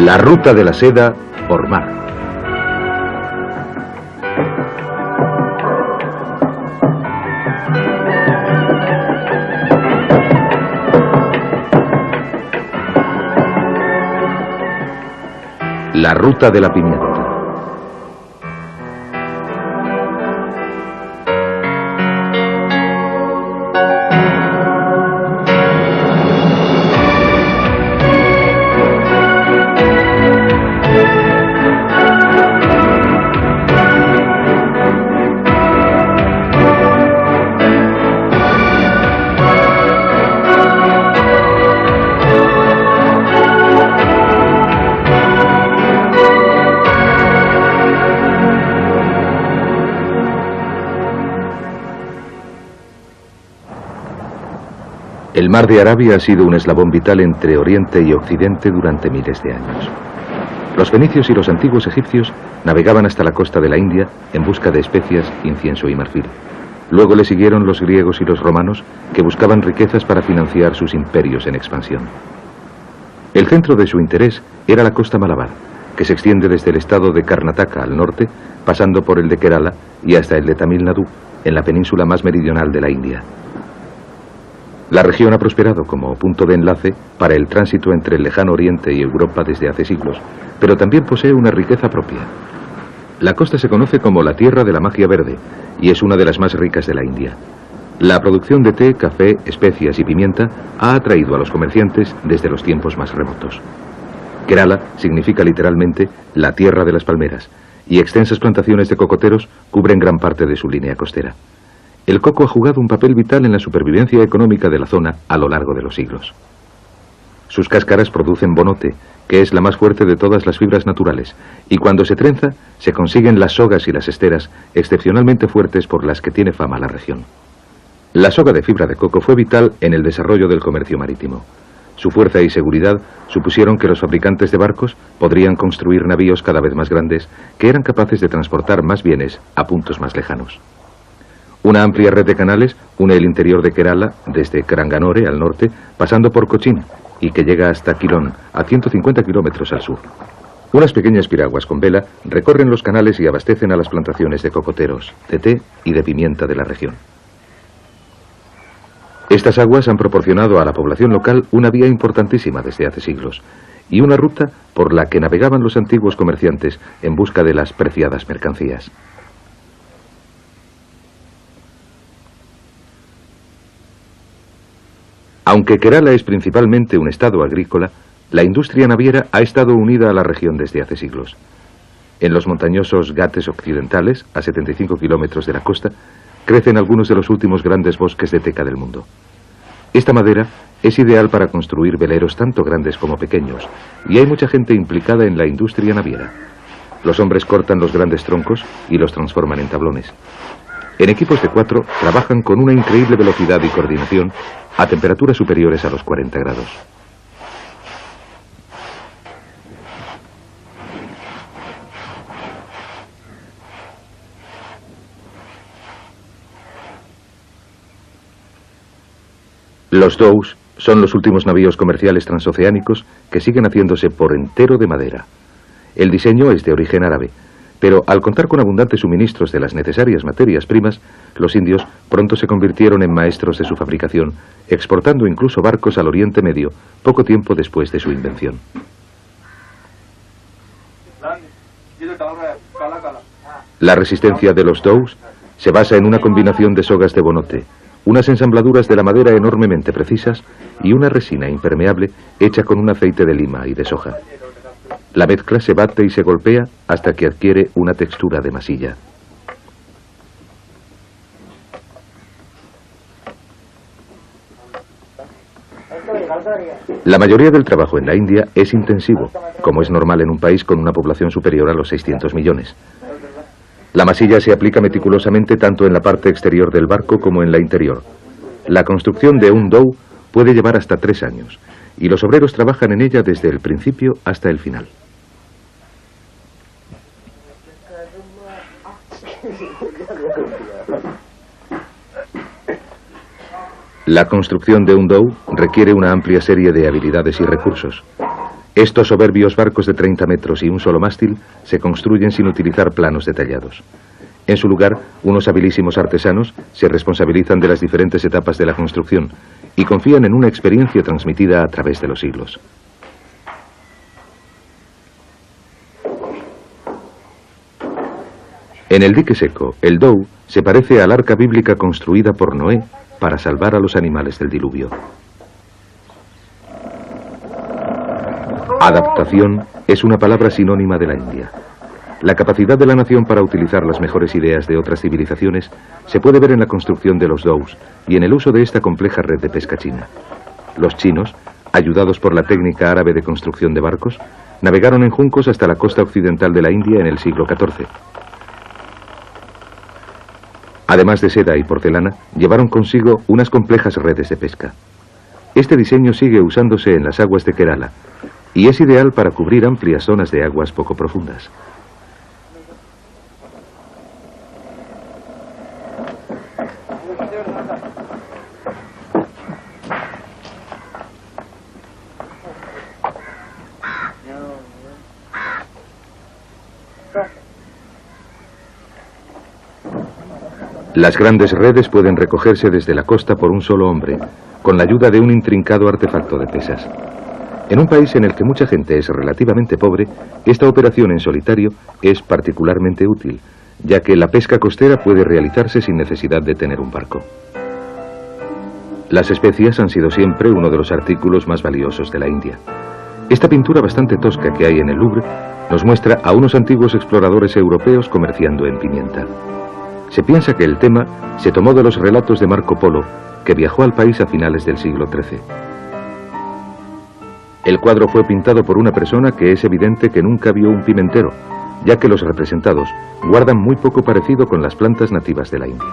La ruta de la seda por mar. La ruta de la pimienta. El mar de Arabia ha sido un eslabón vital entre Oriente y Occidente durante miles de años. Los fenicios y los antiguos egipcios navegaban hasta la costa de la India en busca de especias, incienso y marfil. Luego le siguieron los griegos y los romanos, que buscaban riquezas para financiar sus imperios en expansión. El centro de su interés era la costa malabar, que se extiende desde el estado de Karnataka al norte, pasando por el de Kerala y hasta el de Tamil Nadu, en la península más meridional de la India. La región ha prosperado como punto de enlace para el tránsito entre el lejano Oriente y Europa desde hace siglos, pero también posee una riqueza propia. La costa se conoce como la tierra de la magia verde y es una de las más ricas de la India. La producción de té, café, especias y pimienta ha atraído a los comerciantes desde los tiempos más remotos. Kerala significa literalmente la tierra de las palmeras y extensas plantaciones de cocoteros cubren gran parte de su línea costera. El coco ha jugado un papel vital en la supervivencia económica de la zona a lo largo de los siglos. Sus cáscaras producen bonote, que es la más fuerte de todas las fibras naturales, y cuando se trenza, se consiguen las sogas y las esteras excepcionalmente fuertes por las que tiene fama la región. La soga de fibra de coco fue vital en el desarrollo del comercio marítimo. Su fuerza y seguridad supusieron que los fabricantes de barcos podrían construir navíos cada vez más grandes que eran capaces de transportar más bienes a puntos más lejanos. Una amplia red de canales une el interior de Kerala desde Karanganore al norte, pasando por Cochin, y que llega hasta Quilón, a 150 kilómetros al sur. Unas pequeñas piraguas con vela recorren los canales y abastecen a las plantaciones de cocoteros, de té y de pimienta de la región. Estas aguas han proporcionado a la población local una vía importantísima desde hace siglos, y una ruta por la que navegaban los antiguos comerciantes en busca de las preciadas mercancías. Aunque Kerala es principalmente un estado agrícola, la industria naviera ha estado unida a la región desde hace siglos. En los montañosos Ghates occidentales, a 75 kilómetros de la costa, crecen algunos de los últimos grandes bosques de teca del mundo. Esta madera es ideal para construir veleros tanto grandes como pequeños, y hay mucha gente implicada en la industria naviera. Los hombres cortan los grandes troncos y los transforman en tablones. En equipos de 4 trabajan con una increíble velocidad y coordinación a temperaturas superiores a los 40 grados. Los dhows son los últimos navíos comerciales transoceánicos que siguen haciéndose por entero de madera. El diseño es de origen árabe, pero al contar con abundantes suministros de las necesarias materias primas, los indios pronto se convirtieron en maestros de su fabricación, exportando incluso barcos al Oriente Medio poco tiempo después de su invención. La resistencia de los dhows se basa en una combinación de sogas de bonote, unas ensambladuras de la madera enormemente precisas y una resina impermeable hecha con un aceite de lima y de soja. La mezcla se bate y se golpea hasta que adquiere una textura de masilla. La mayoría del trabajo en la India es intensivo, como es normal en un país con una población superior a los 600 millones. La masilla se aplica meticulosamente tanto en la parte exterior del barco como en la interior. La construcción de un dhow puede llevar hasta 3 años, y los obreros trabajan en ella desde el principio hasta el final. La construcción de un dhow requiere una amplia serie de habilidades y recursos. Estos soberbios barcos de 30 metros y un solo mástil se construyen sin utilizar planos detallados. En su lugar, unos habilísimos artesanos se responsabilizan de las diferentes etapas de la construcción y confían en una experiencia transmitida a través de los siglos. En el dique seco, el dhow se parece al arca bíblica construida por Noé para salvar a los animales del diluvio. Adaptación es una palabra sinónima de la India. La capacidad de la nación para utilizar las mejores ideas de otras civilizaciones se puede ver en la construcción de los dhows y en el uso de esta compleja red de pesca china. Los chinos, ayudados por la técnica árabe de construcción de barcos, navegaron en juncos hasta la costa occidental de la India en el siglo XIV. Además de seda y porcelana, llevaron consigo unas complejas redes de pesca. Este diseño sigue usándose en las aguas de Kerala y es ideal para cubrir amplias zonas de aguas poco profundas. Las grandes redes pueden recogerse desde la costa por un solo hombre, con la ayuda de un intrincado artefacto de pesas. En un país en el que mucha gente es relativamente pobre, esta operación en solitario es particularmente útil, ya que la pesca costera puede realizarse sin necesidad de tener un barco. Las especias han sido siempre uno de los artículos más valiosos de la India. Esta pintura bastante tosca que hay en el Louvre nos muestra a unos antiguos exploradores europeos comerciando en pimienta. Se piensa que el tema se tomó de los relatos de Marco Polo, que viajó al país a finales del siglo XIII. El cuadro fue pintado por una persona que es evidente que nunca vio un pimentero, ya que los representados guardan muy poco parecido con las plantas nativas de la India.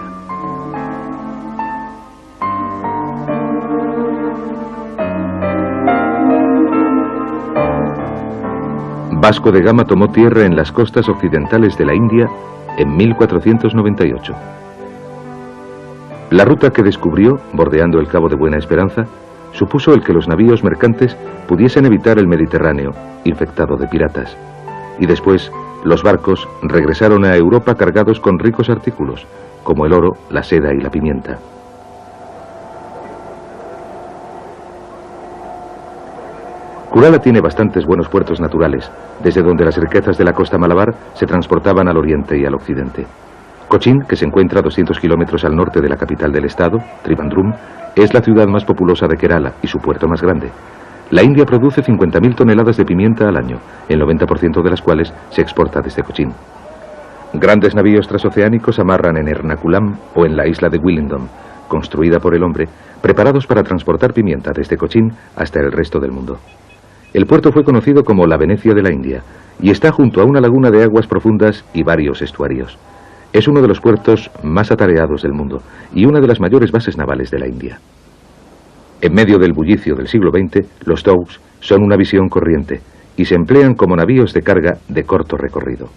Vasco de Gama tomó tierra en las costas occidentales de la India en 1498. La ruta que descubrió, bordeando el Cabo de Buena Esperanza, supuso el que los navíos mercantes pudiesen evitar el Mediterráneo, infectado de piratas. Y después, los barcos regresaron a Europa cargados con ricos artículos, como el oro, la seda y la pimienta. Kerala tiene bastantes buenos puertos naturales, desde donde las riquezas de la costa malabar se transportaban al oriente y al occidente. Cochin, que se encuentra a 200 kilómetros al norte de la capital del estado, Trivandrum, es la ciudad más populosa de Kerala y su puerto más grande. La India produce 50.000 toneladas de pimienta al año, el 90% de las cuales se exporta desde Cochin. Grandes navíos transoceánicos amarran en Ernakulam o en la isla de Willingdon, construida por el hombre, preparados para transportar pimienta desde Cochin hasta el resto del mundo. El puerto fue conocido como la Venecia de la India y está junto a una laguna de aguas profundas y varios estuarios. Es uno de los puertos más atareados del mundo y una de las mayores bases navales de la India. En medio del bullicio del siglo XX, los dhows son una visión corriente y se emplean como navíos de carga de corto recorrido.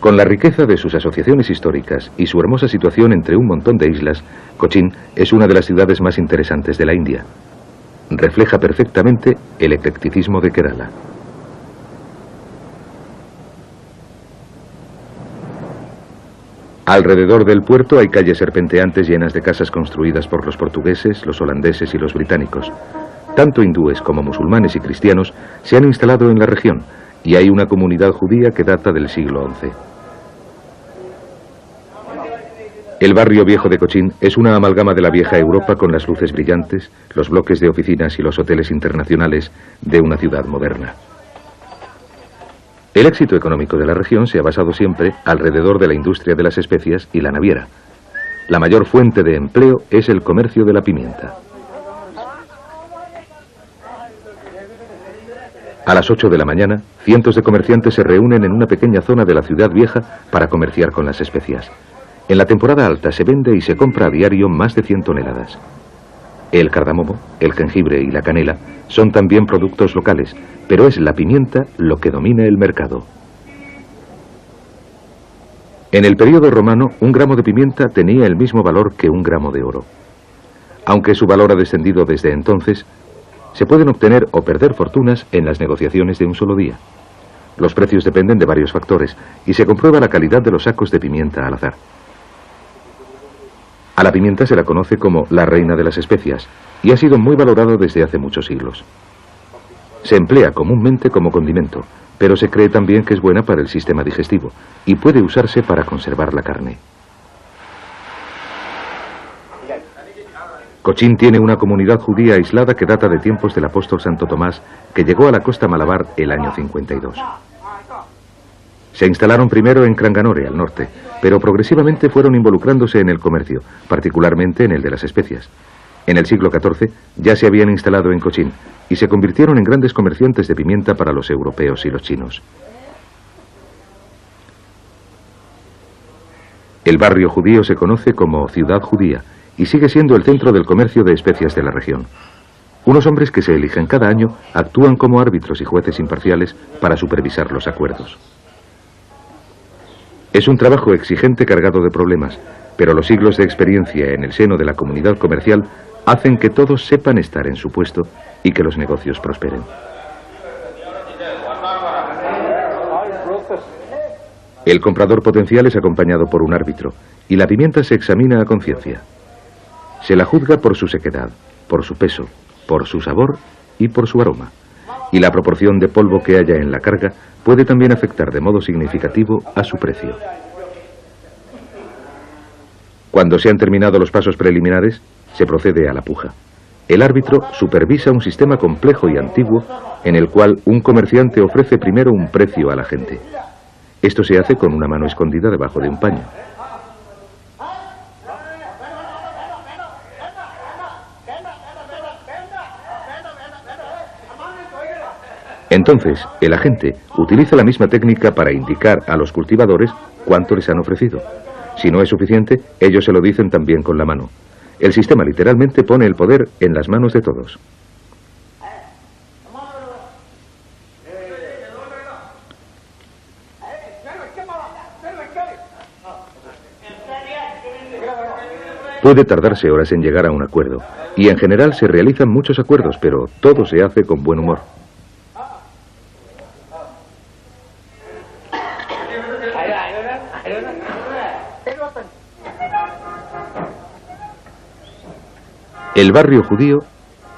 Con la riqueza de sus asociaciones históricas y su hermosa situación entre un montón de islas, Cochin es una de las ciudades más interesantes de la India. Refleja perfectamente el eclecticismo de Kerala. Alrededor del puerto hay calles serpenteantes llenas de casas construidas por los portugueses, los holandeses y los británicos. Tanto hindúes como musulmanes y cristianos se han instalado en la región y hay una comunidad judía que data del siglo XI. El barrio viejo de Cochin es una amalgama de la vieja Europa con las luces brillantes, los bloques de oficinas y los hoteles internacionales de una ciudad moderna. El éxito económico de la región se ha basado siempre alrededor de la industria de las especias y la naviera. La mayor fuente de empleo es el comercio de la pimienta. A las 8 de la mañana, cientos de comerciantes se reúnen en una pequeña zona de la ciudad vieja para comerciar con las especias. En la temporada alta se vende y se compra a diario más de 100 toneladas. El cardamomo, el jengibre y la canela son también productos locales, pero es la pimienta lo que domina el mercado. En el período romano, un gramo de pimienta tenía el mismo valor que un gramo de oro. Aunque su valor ha descendido desde entonces, se pueden obtener o perder fortunas en las negociaciones de un solo día. Los precios dependen de varios factores y se comprueba la calidad de los sacos de pimienta al azar. A la pimienta se la conoce como la reina de las especias y ha sido muy valorado desde hace muchos siglos. Se emplea comúnmente como condimento, pero se cree también que es buena para el sistema digestivo y puede usarse para conservar la carne. Cochín tiene una comunidad judía aislada que data de tiempos del apóstol Santo Tomás, que llegó a la costa malabar el año 52. Se instalaron primero en Cranganore, al norte, pero progresivamente fueron involucrándose en el comercio, particularmente en el de las especias. En el siglo XIV ya se habían instalado en Cochín y se convirtieron en grandes comerciantes de pimienta para los europeos y los chinos. El barrio judío se conoce como Ciudad Judía y sigue siendo el centro del comercio de especias de la región. Unos hombres que se eligen cada año actúan como árbitros y jueces imparciales para supervisar los acuerdos. Es un trabajo exigente cargado de problemas, pero los siglos de experiencia en el seno de la comunidad comercial hacen que todos sepan estar en su puesto y que los negocios prosperen. El comprador potencial es acompañado por un árbitro y la pimienta se examina a conciencia. Se la juzga por su sequedad, por su peso, por su sabor y por su aroma. Y la proporción de polvo que haya en la carga puede también afectar de modo significativo a su precio. Cuando se han terminado los pasos preliminares, se procede a la puja. El árbitro supervisa un sistema complejo y antiguo en el cual un comerciante ofrece primero un precio a la gente. Esto se hace con una mano escondida debajo de un paño. Entonces, el agente utiliza la misma técnica para indicar a los cultivadores cuánto les han ofrecido. Si no es suficiente, ellos se lo dicen también con la mano. El sistema literalmente pone el poder en las manos de todos. Puede tardarse horas en llegar a un acuerdo, y en general se realizan muchos acuerdos, pero todo se hace con buen humor. El barrio judío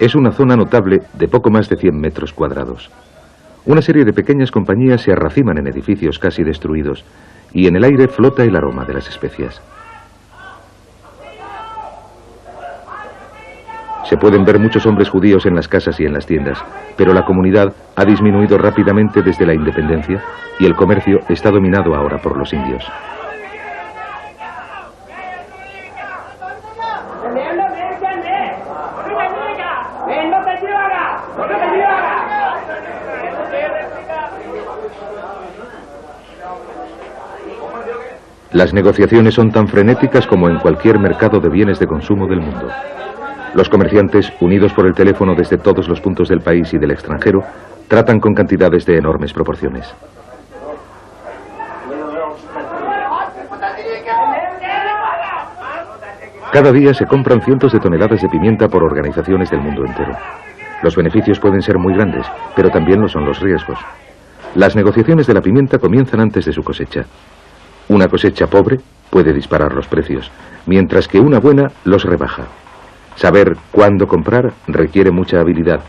es una zona notable de poco más de 100 metros cuadrados. Una serie de pequeñas compañías se arraciman en edificios casi destruidos y en el aire flota el aroma de las especias. Se pueden ver muchos hombres judíos en las casas y en las tiendas, pero la comunidad ha disminuido rápidamente desde la independencia y el comercio está dominado ahora por los indios. Las negociaciones son tan frenéticas como en cualquier mercado de bienes de consumo del mundo. Los comerciantes, unidos por el teléfono desde todos los puntos del país y del extranjero, tratan con cantidades de enormes proporciones. Cada día se compran cientos de toneladas de pimienta por organizaciones del mundo entero. Los beneficios pueden ser muy grandes, pero también lo son los riesgos. Las negociaciones de la pimienta comienzan antes de su cosecha. Una cosecha pobre puede disparar los precios, mientras que una buena los rebaja. Saber cuándo comprar requiere mucha habilidad,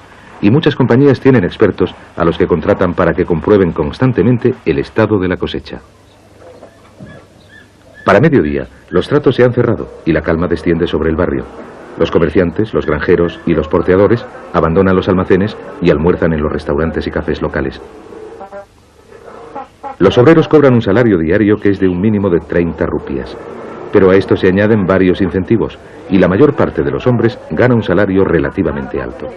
y muchas compañías tienen expertos a los que contratan para que comprueben constantemente el estado de la cosecha. Para mediodía, los tratos se han cerrado y la calma desciende sobre el barrio. Los comerciantes, los granjeros y los porteadores abandonan los almacenes y almuerzan en los restaurantes y cafés locales. Los obreros cobran un salario diario que es de un mínimo de 30 rupias, pero a esto se añaden varios incentivos y la mayor parte de los hombres gana un salario relativamente alto.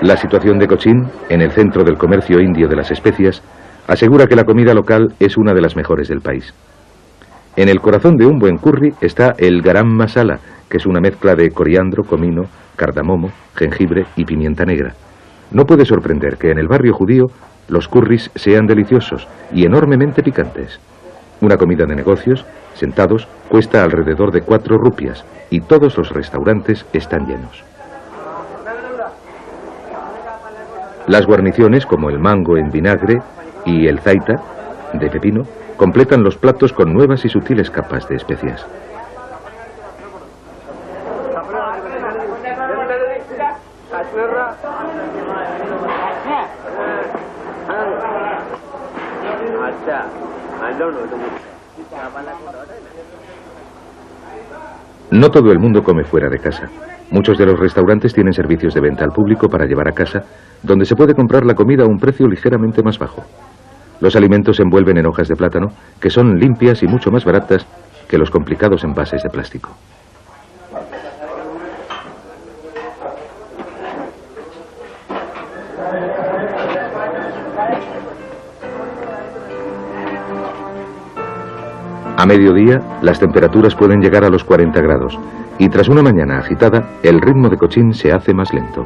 La situación de Cochín, en el centro del comercio indio de las especias, asegura que la comida local es una de las mejores del país. En el corazón de un buen curry está el garam masala, que es una mezcla de coriandro, comino, cardamomo, jengibre y pimienta negra. No puede sorprender que en el barrio judío los curris sean deliciosos y enormemente picantes. Una comida de negocios, sentados, cuesta alrededor de 4 rupias y todos los restaurantes están llenos. Las guarniciones, como el mango en vinagre y el zaita, de pepino, completan los platos con nuevas y sutiles capas de especias. No todo el mundo come fuera de casa. Muchos de los restaurantes tienen servicios de venta al público para llevar a casa, donde se puede comprar la comida a un precio ligeramente más bajo. Los alimentos se envuelven en hojas de plátano, que son limpias y mucho más baratas que los complicados envases de plástico. A mediodía, las temperaturas pueden llegar a los 40 grados, y tras una mañana agitada, el ritmo de Cochín se hace más lento.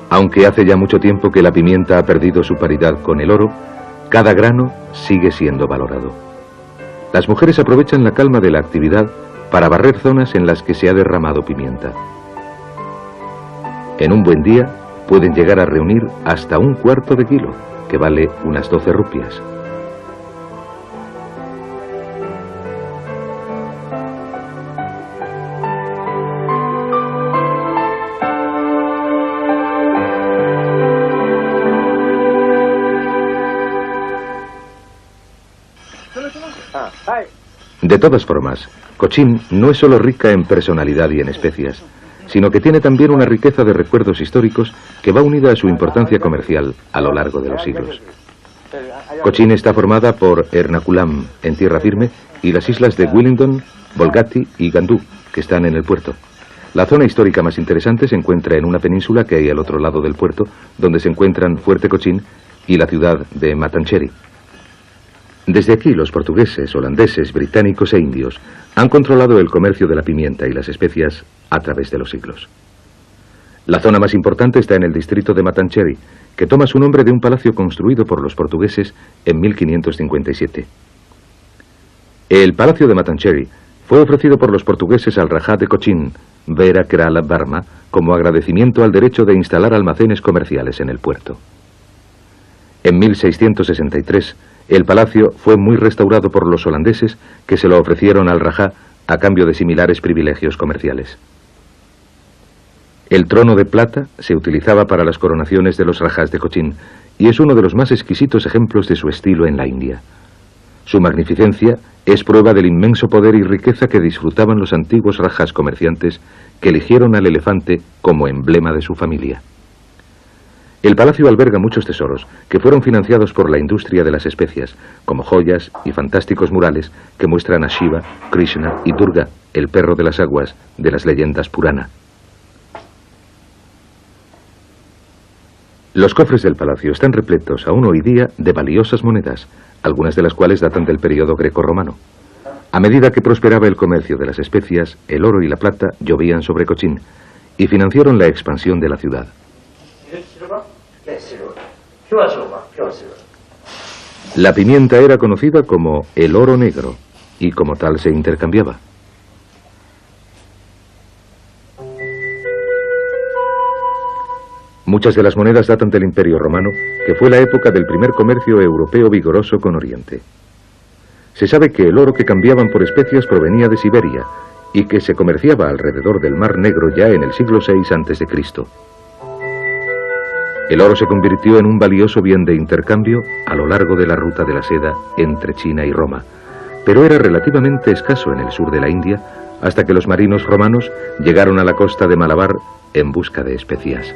Aunque hace ya mucho tiempo que la pimienta ha perdido su paridad con el oro, cada grano sigue siendo valorado. Las mujeres aprovechan la calma de la actividad para barrer zonas en las que se ha derramado pimienta. En un buen día pueden llegar a reunir hasta 1/4 kilo, que vale unas 12 rupias. De todas formas, Cochín no es solo rica en personalidad y en especias, sino que tiene también una riqueza de recuerdos históricos que va unida a su importancia comercial a lo largo de los siglos. Cochín está formada por Ernakulam, en tierra firme, y las islas de Wellington, Bolgati y Gandú, que están en el puerto. La zona histórica más interesante se encuentra en una península que hay al otro lado del puerto, donde se encuentran Fuerte Cochín y la ciudad de Matancheri. Desde aquí los portugueses, holandeses, británicos e indios han controlado el comercio de la pimienta y las especias a través de los siglos. La zona más importante está en el distrito de Matancheri, que toma su nombre de un palacio construido por los portugueses en 1557. El palacio de Matancheri fue ofrecido por los portugueses al Rajá de Cochín, Vera Kerala Barma, como agradecimiento al derecho de instalar almacenes comerciales en el puerto. En 1663, el palacio fue muy restaurado por los holandeses, que se lo ofrecieron al Rajá a cambio de similares privilegios comerciales. El trono de plata se utilizaba para las coronaciones de los Rajás de Cochín y es uno de los más exquisitos ejemplos de su estilo en la India. Su magnificencia es prueba del inmenso poder y riqueza que disfrutaban los antiguos Rajás comerciantes que eligieron al elefante como emblema de su familia. El palacio alberga muchos tesoros que fueron financiados por la industria de las especias, como joyas y fantásticos murales que muestran a Shiva, Krishna y Durga, el perro de las aguas de las leyendas Purana. Los cofres del palacio están repletos aún hoy día de valiosas monedas, algunas de las cuales datan del periodo grecorromano. A medida que prosperaba el comercio de las especias, el oro y la plata llovían sobre Cochín y financiaron la expansión de la ciudad. La pimienta era conocida como el oro negro y como tal se intercambiaba. Muchas de las monedas datan del Imperio Romano, que fue la época del primer comercio europeo vigoroso con Oriente. Se sabe que el oro que cambiaban por especias provenía de Siberia y que se comerciaba alrededor del Mar Negro ya en el siglo VI a.C. El oro se convirtió en un valioso bien de intercambio a lo largo de la ruta de la seda entre China y Roma, pero era relativamente escaso en el sur de la India hasta que los marinos romanos llegaron a la costa de Malabar en busca de especias.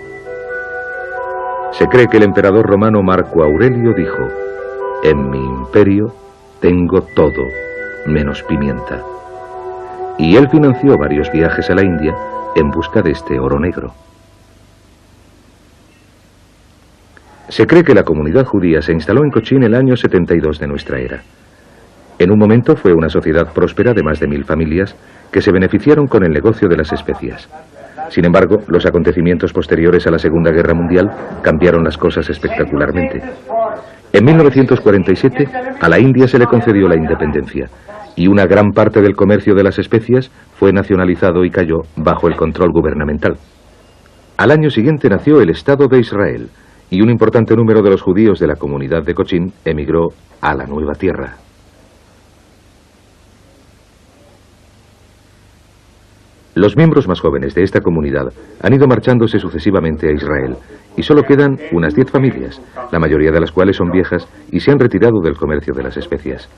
Se cree que el emperador romano Marco Aurelio dijo: «En mi imperio tengo todo, menos pimienta. Y él financió varios viajes a la India en busca de este oro negro. Se cree que la comunidad judía se instaló en Cochín el año 72 de nuestra era. En un momento fue una sociedad próspera de más de 1000 familias que se beneficiaron con el negocio de las especias. Sin embargo, los acontecimientos posteriores a la Segunda Guerra Mundial cambiaron las cosas espectacularmente. En 1947, a la India se le concedió la independencia y una gran parte del comercio de las especias fue nacionalizado y cayó bajo el control gubernamental. Al año siguiente nació el Estado de Israel y un importante número de los judíos de la comunidad de Cochín emigró a la nueva tierra. Los miembros más jóvenes de esta comunidad han ido marchándose sucesivamente a Israel y solo quedan unas 10 familias, la mayoría de las cuales son viejas y se han retirado del comercio de las especias.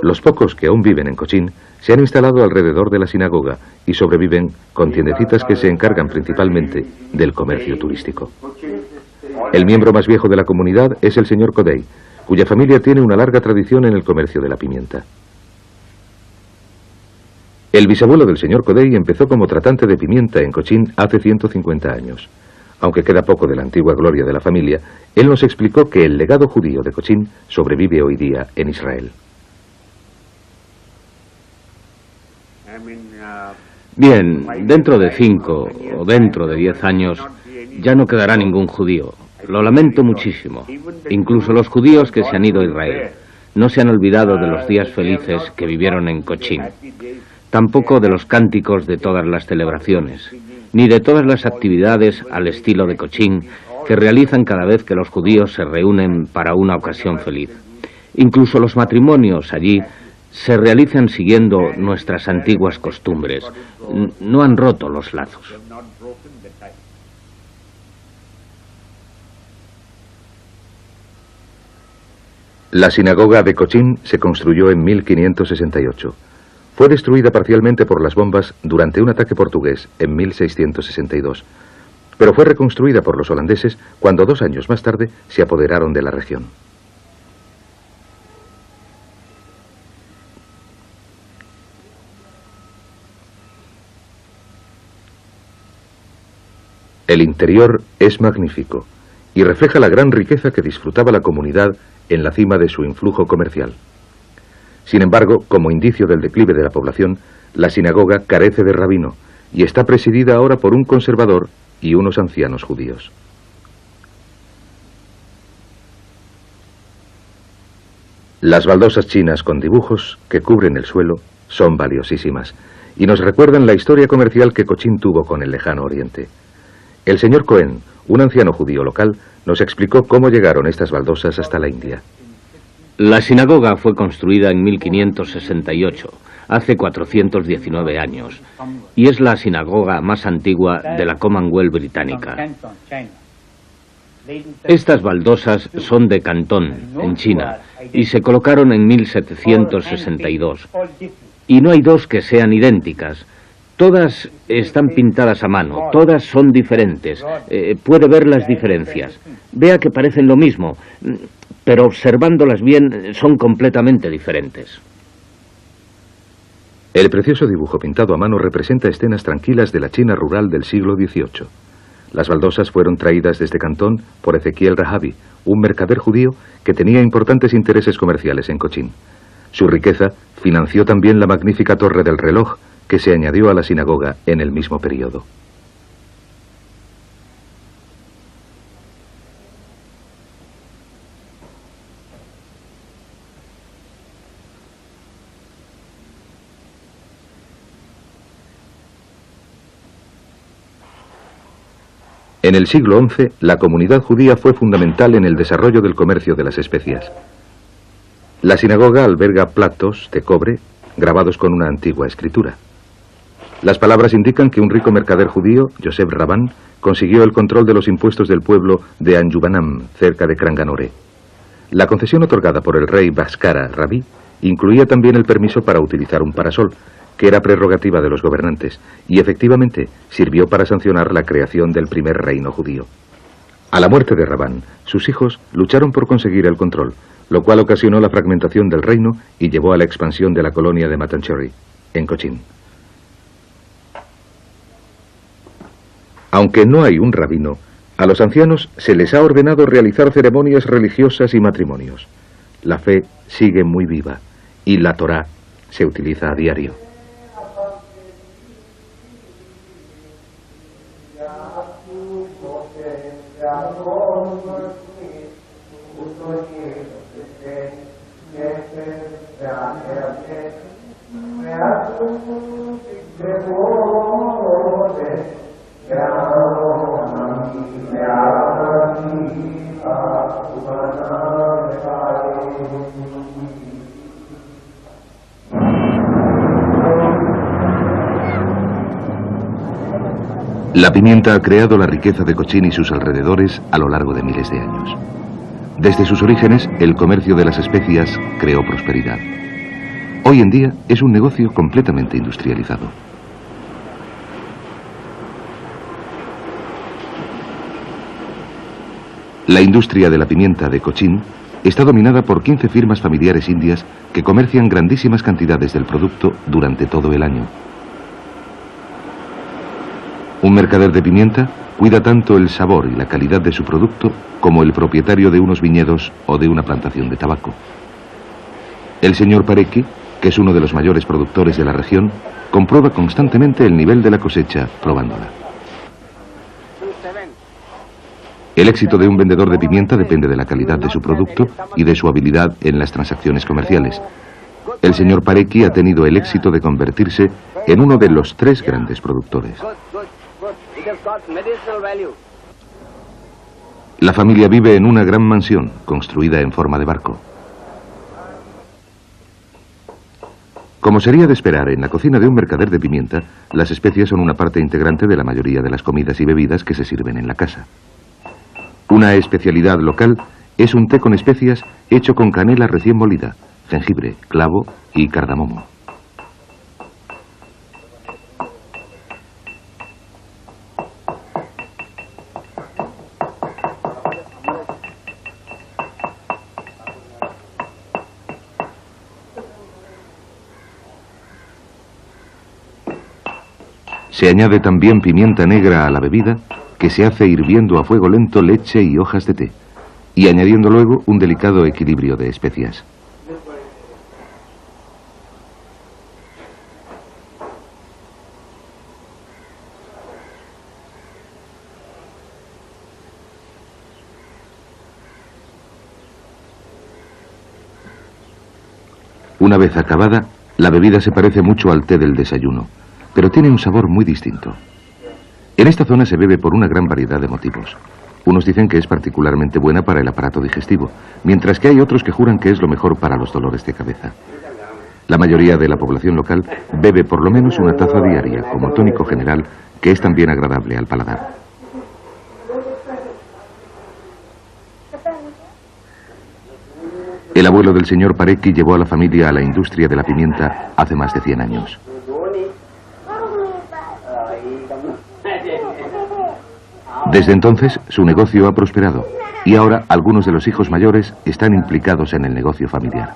Los pocos que aún viven en Cochín se han instalado alrededor de la sinagoga y sobreviven con tiendecitas que se encargan principalmente del comercio turístico. El miembro más viejo de la comunidad es el señor Kodei, cuya familia tiene una larga tradición en el comercio de la pimienta. El bisabuelo del señor Kodei empezó como tratante de pimienta en Cochín hace 150 años. Aunque queda poco de la antigua gloria de la familia, él nos explicó que el legado judío de Cochín sobrevive hoy día en Israel. Bien, dentro de 5 o dentro de 10 años ya no quedará ningún judío. Lo lamento muchísimo. Incluso los judíos que se han ido a Israel no se han olvidado de los días felices que vivieron en Cochín. Tampoco de los cánticos de todas las celebraciones, ni de todas las actividades al estilo de Cochín que realizan cada vez que los judíos se reúnen para una ocasión feliz. Incluso los matrimonios allí se realizan siguiendo nuestras antiguas costumbres. No han roto los lazos. La sinagoga de Cochín se construyó en 1568. Fue destruida parcialmente por las bombas durante un ataque portugués en 1662, pero fue reconstruida por los holandeses cuando 2 años más tarde se apoderaron de la región. El interior es magnífico y refleja la gran riqueza que disfrutaba la comunidad en la cima de su influjo comercial. Sin embargo, como indicio del declive de la población, la sinagoga carece de rabino y está presidida ahora por un conservador y unos ancianos judíos. Las baldosas chinas con dibujos que cubren el suelo son valiosísimas y nos recuerdan la historia comercial que Cochín tuvo con el lejano oriente. El señor Cohen, un anciano judío local, nos explicó cómo llegaron estas baldosas hasta la India. La sinagoga fue construida en 1568, hace 419 años, y es la sinagoga más antigua de la Commonwealth británica. Estas baldosas son de Cantón, en China, y se colocaron en 1762. Y no hay dos que sean idénticas. Todas están pintadas a mano, todas son diferentes. Puede ver las diferencias. Vea que parecen lo mismo, pero observándolas bien son completamente diferentes. El precioso dibujo pintado a mano representa escenas tranquilas de la China rural del siglo XVIII. Las baldosas fueron traídas desde Cantón por Ezequiel Rahabi, un mercader judío que tenía importantes intereses comerciales en Cochín. Su riqueza financió también la magnífica torre del reloj que se añadió a la sinagoga en el mismo periodo. En el siglo XI, la comunidad judía fue fundamental en el desarrollo del comercio de las especias. La sinagoga alberga platos de cobre grabados con una antigua escritura. Las palabras indican que un rico mercader judío, Yosef Rabán, consiguió el control de los impuestos del pueblo de Anjubanam, cerca de Cranganore. La concesión otorgada por el rey Bhaskara Rabí incluía también el permiso para utilizar un parasol, que era prerrogativa de los gobernantes, y efectivamente sirvió para sancionar la creación del primer reino judío. A la muerte de Rabán, sus hijos lucharon por conseguir el control, lo cual ocasionó la fragmentación del reino y llevó a la expansión de la colonia de Matancherry, en Cochin. Aunque no hay un rabino, a los ancianos se les ha ordenado realizar ceremonias religiosas y matrimonios. La fe sigue muy viva y la Torá se utiliza a diario. La pimienta ha creado la riqueza de Cochin y sus alrededores a lo largo de miles de años. Desde sus orígenes, el comercio de las especias creó prosperidad. Hoy en día es un negocio completamente industrializado. La industria de la pimienta de Cochin está dominada por 15 firmas familiares indias que comercian grandísimas cantidades del producto durante todo el año. Un mercader de pimienta cuida tanto el sabor y la calidad de su producto como el propietario de unos viñedos o de una plantación de tabaco. El señor Parecki, que es uno de los mayores productores de la región, comprueba constantemente el nivel de la cosecha probándola. El éxito de un vendedor de pimienta depende de la calidad de su producto y de su habilidad en las transacciones comerciales. El señor Parecki ha tenido el éxito de convertirse en uno de los 3 grandes productores. La familia vive en una gran mansión construida en forma de barco. Como sería de esperar, en la cocina de un mercader de pimienta, las especias son una parte integrante de la mayoría de las comidas y bebidas que se sirven en la casa. Una especialidad local es un té con especias hecho con canela recién molida, jengibre, clavo y cardamomo. Se añade también pimienta negra a la bebida, que se hace hirviendo a fuego lento leche y hojas de té, y añadiendo luego un delicado equilibrio de especias. Una vez acabada, la bebida se parece mucho al té del desayuno, pero tiene un sabor muy distinto. En esta zona se bebe por una gran variedad de motivos. Unos dicen que es particularmente buena para el aparato digestivo, mientras que hay otros que juran que es lo mejor para los dolores de cabeza. La mayoría de la población local bebe por lo menos una taza diaria como tónico general, que es también agradable al paladar. El abuelo del señor Parecki llevó a la familia a la industria de la pimienta hace más de 100 años. Desde entonces, su negocio ha prosperado y ahora algunos de los hijos mayores están implicados en el negocio familiar.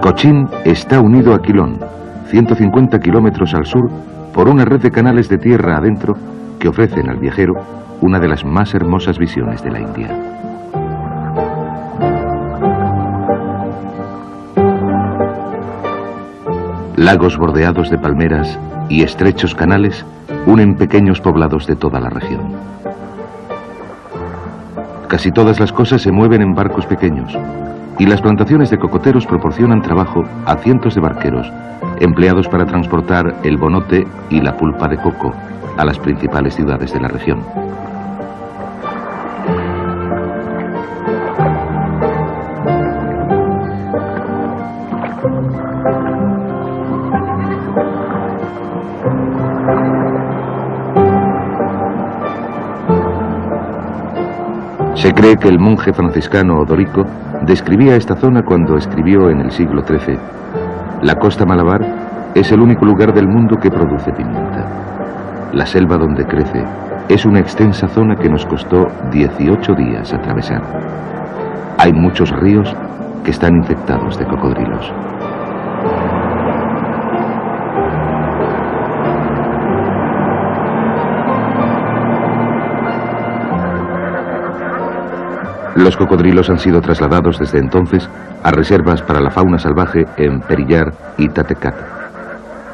Cochin está unido a Quilón, 150 kilómetros al sur, por una red de canales de tierra adentro que ofrecen al viajero una de las más hermosas visiones de la India. Lagos bordeados de palmeras y estrechos canales unen pequeños poblados de toda la región. Casi todas las cosas se mueven en barcos pequeños y las plantaciones de cocoteros proporcionan trabajo a cientos de barqueros empleados para transportar el bonote y la pulpa de coco a las principales ciudades de la región. Se cree que el monje franciscano Odorico describía esta zona cuando escribió en el siglo XIII: la costa Malabar es el único lugar del mundo que produce pimienta. La selva donde crece es una extensa zona que nos costó 18 días atravesar. Hay muchos ríos que están infectados de cocodrilos. Los cocodrilos han sido trasladados desde entonces a reservas para la fauna salvaje en Perillar y Tatecat.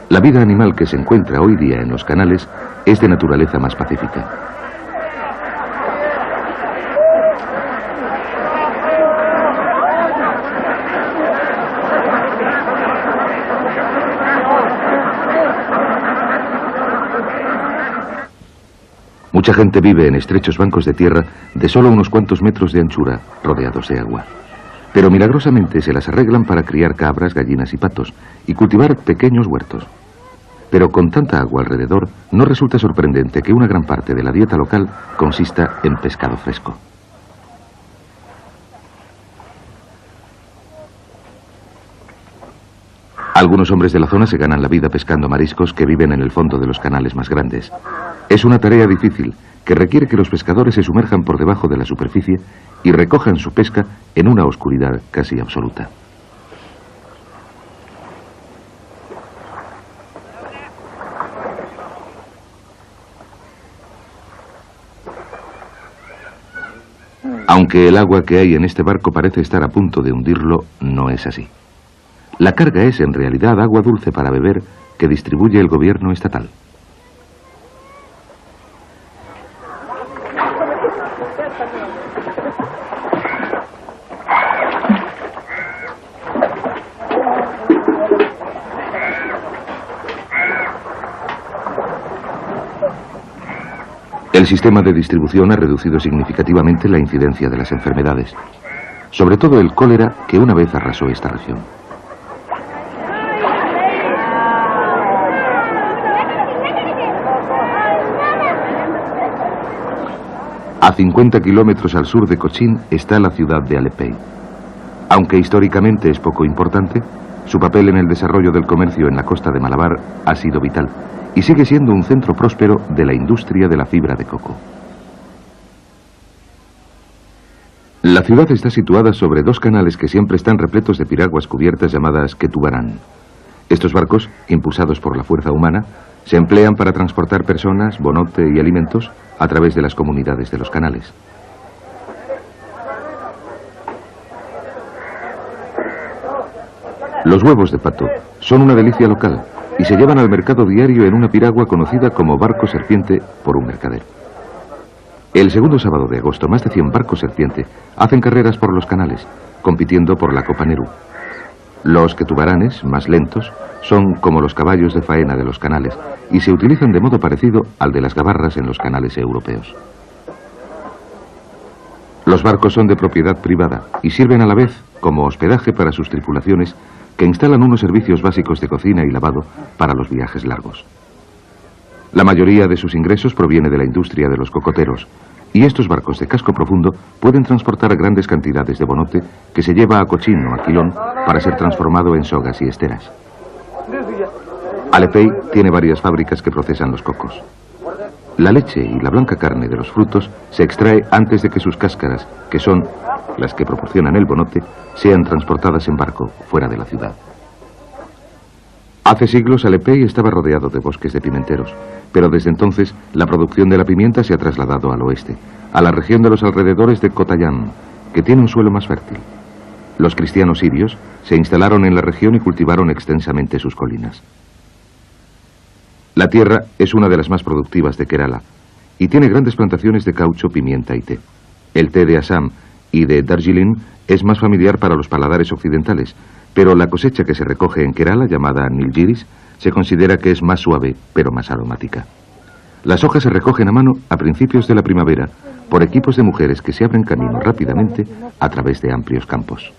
La vida animal que se encuentra hoy día en los canales es de naturaleza más pacífica. Mucha gente vive en estrechos bancos de tierra de solo unos cuantos metros de anchura, rodeados de agua. Pero milagrosamente se las arreglan para criar cabras, gallinas y patos y cultivar pequeños huertos. Pero con tanta agua alrededor, no resulta sorprendente que una gran parte de la dieta local consista en pescado fresco. Algunos hombres de la zona se ganan la vida pescando mariscos que viven en el fondo de los canales más grandes. Es una tarea difícil que requiere que los pescadores se sumerjan por debajo de la superficie y recojan su pesca en una oscuridad casi absoluta. Aunque el agua que hay en este barco parece estar a punto de hundirlo, no es así. La carga es en realidad agua dulce para beber que distribuye el gobierno estatal. El sistema de distribución ha reducido significativamente la incidencia de las enfermedades, sobre todo el cólera que una vez arrasó esta región. A 50 kilómetros al sur de Cochín está la ciudad de Alepey. Aunque históricamente es poco importante, su papel en el desarrollo del comercio en la costa de Malabar ha sido vital y sigue siendo un centro próspero de la industria de la fibra de coco. La ciudad está situada sobre dos canales que siempre están repletos de piraguas cubiertas llamadas Ketubarán. Estos barcos, impulsados por la fuerza humana, se emplean para transportar personas, bonote y alimentos a través de las comunidades de los canales. Los huevos de pato son una delicia local y se llevan al mercado diario en una piragua conocida como barco serpiente por un mercader. El segundo sábado de agosto, más de 100 barcos serpiente hacen carreras por los canales, compitiendo por la Copa Nerú. Los ketubaranes, más lentos, son como los caballos de faena de los canales y se utilizan de modo parecido al de las gabarras en los canales europeos. Los barcos son de propiedad privada y sirven a la vez como hospedaje para sus tripulaciones, que instalan unos servicios básicos de cocina y lavado para los viajes largos. La mayoría de sus ingresos proviene de la industria de los cocoteros, y estos barcos de casco profundo pueden transportar grandes cantidades de bonote que se lleva a Cochín o a Quilón para ser transformado en sogas y esteras. Alepey tiene varias fábricas que procesan los cocos. La leche y la blanca carne de los frutos se extrae antes de que sus cáscaras, que son las que proporcionan el bonote, sean transportadas en barco fuera de la ciudad. Hace siglos Alepey estaba rodeado de bosques de pimenteros, pero desde entonces la producción de la pimienta se ha trasladado al oeste, a la región de los alrededores de Kotayam, que tiene un suelo más fértil. Los cristianos sirios se instalaron en la región y cultivaron extensamente sus colinas. La tierra es una de las más productivas de Kerala y tiene grandes plantaciones de caucho, pimienta y té. El té de Assam y de Darjeeling es más familiar para los paladares occidentales, pero la cosecha que se recoge en Kerala, llamada Nilgiris, se considera que es más suave, pero más aromática. Las hojas se recogen a mano a principios de la primavera por equipos de mujeres que se abren camino rápidamente a través de amplios campos.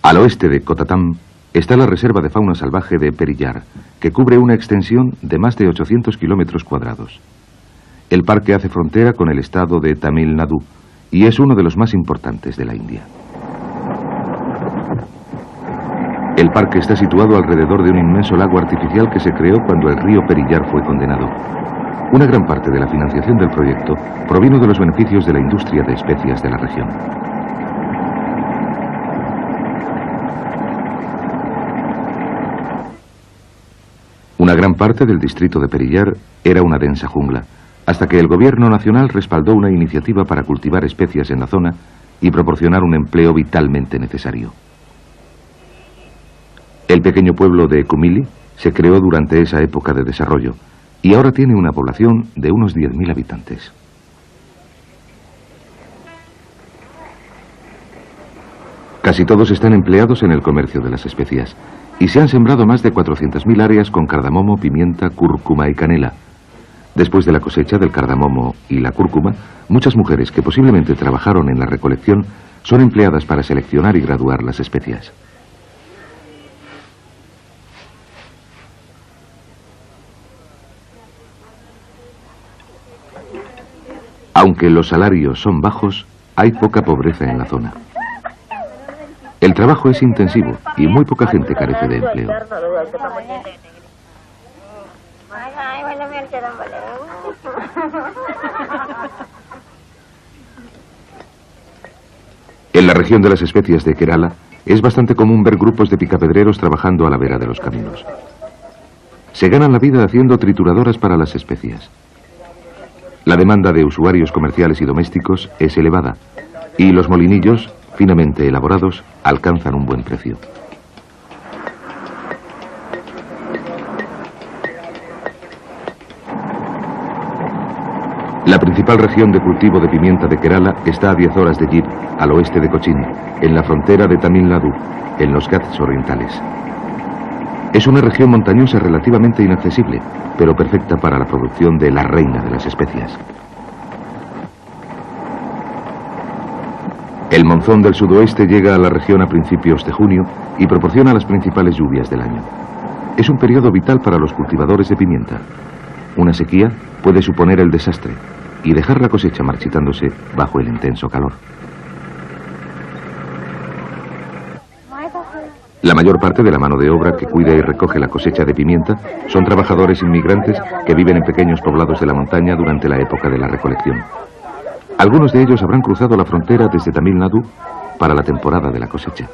Al oeste de Kotatam está la reserva de fauna salvaje de Periyar, que cubre una extensión de más de 800 kilómetros cuadrados. El parque hace frontera con el estado de Tamil Nadu y es uno de los más importantes de la India. El parque está situado alrededor de un inmenso lago artificial que se creó cuando el río Periyar fue condenado. Una gran parte de la financiación del proyecto provino de los beneficios de la industria de especias de la región. Una gran parte del distrito de Periyar era una densa jungla, hasta que el gobierno nacional respaldó una iniciativa para cultivar especias en la zona y proporcionar un empleo vitalmente necesario. El pequeño pueblo de Kumili se creó durante esa época de desarrollo y ahora tiene una población de unos 10.000 habitantes. Casi todos están empleados en el comercio de las especias y se han sembrado más de 400.000 áreas con cardamomo, pimienta, cúrcuma y canela. Después de la cosecha del cardamomo y la cúrcuma, muchas mujeres que posiblemente trabajaron en la recolección son empleadas para seleccionar y graduar las especias. Aunque los salarios son bajos, hay poca pobreza en la zona. El trabajo es intensivo y muy poca gente carece de empleo. En la región de las especias de Kerala es bastante común ver grupos de picapedreros trabajando a la vera de los caminos. Se ganan la vida haciendo trituradoras para las especias. La demanda de usuarios comerciales y domésticos es elevada y los molinillos, finamente elaborados, alcanzan un buen precio. La principal región de cultivo de pimienta de Kerala está a 10 horas de Jib, al oeste de Cochin, en la frontera de Tamil Nadu, en los Ghats orientales. Es una región montañosa relativamente inaccesible, pero perfecta para la producción de la reina de las especias. El monzón del sudoeste llega a la región a principios de junio y proporciona las principales lluvias del año. Es un periodo vital para los cultivadores de pimienta. Una sequía puede suponer el desastre y dejar la cosecha marchitándose bajo el intenso calor. La mayor parte de la mano de obra que cuida y recoge la cosecha de pimienta son trabajadores inmigrantes que viven en pequeños poblados de la montaña durante la época de la recolección. Algunos de ellos habrán cruzado la frontera desde Tamil Nadu para la temporada de la cosecha.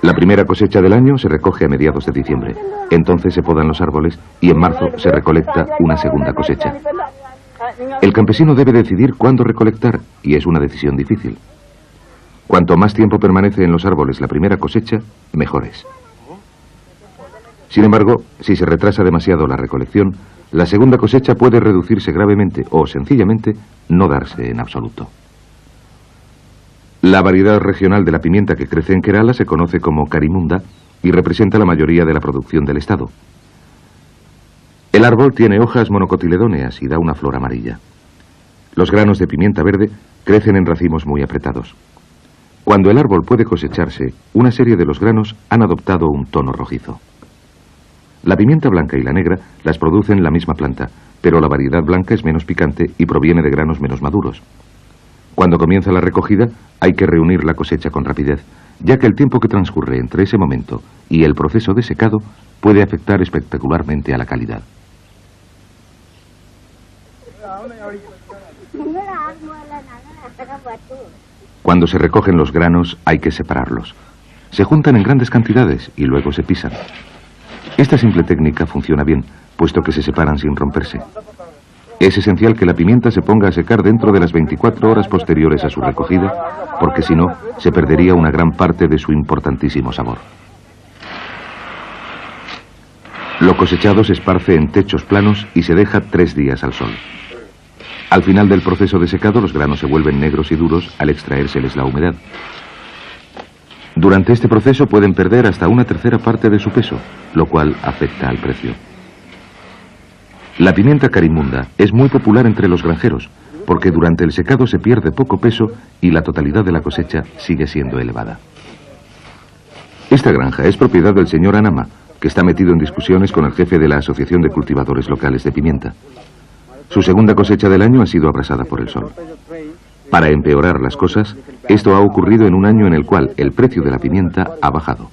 La primera cosecha del año se recoge a mediados de diciembre. Entonces se podan los árboles y en marzo se recolecta una segunda cosecha. El campesino debe decidir cuándo recolectar y es una decisión difícil. Cuanto más tiempo permanece en los árboles la primera cosecha, mejor es. Sin embargo, si se retrasa demasiado la recolección, la segunda cosecha puede reducirse gravemente o, sencillamente, no darse en absoluto. La variedad regional de la pimienta que crece en Kerala se conoce como Karimunda y representa la mayoría de la producción del estado. El árbol tiene hojas monocotiledóneas y da una flor amarilla. Los granos de pimienta verde crecen en racimos muy apretados. Cuando el árbol puede cosecharse, una serie de los granos han adoptado un tono rojizo. La pimienta blanca y la negra las producen la misma planta, pero la variedad blanca es menos picante y proviene de granos menos maduros. Cuando comienza la recogida, hay que reunir la cosecha con rapidez, ya que el tiempo que transcurre entre ese momento y el proceso de secado puede afectar espectacularmente a la calidad. Cuando se recogen los granos, hay que separarlos. Se juntan en grandes cantidades y luego se pisan. Esta simple técnica funciona bien, puesto que se separan sin romperse. Es esencial que la pimienta se ponga a secar dentro de las 24 horas posteriores a su recogida, porque si no, se perdería una gran parte de su importantísimo sabor. Lo cosechado se esparce en techos planos y se deja 3 días al sol. Al final del proceso de secado, los granos se vuelven negros y duros al extraérseles la humedad. Durante este proceso pueden perder hasta 1/3 parte de su peso, lo cual afecta al precio. La pimienta Karimunda es muy popular entre los granjeros, porque durante el secado se pierde poco peso y la totalidad de la cosecha sigue siendo elevada. Esta granja es propiedad del señor Anama, que está metido en discusiones con el jefe de la Asociación de Cultivadores Locales de Pimienta. Su segunda cosecha del año ha sido abrasada por el sol. Para empeorar las cosas, esto ha ocurrido en un año en el cual el precio de la pimienta ha bajado.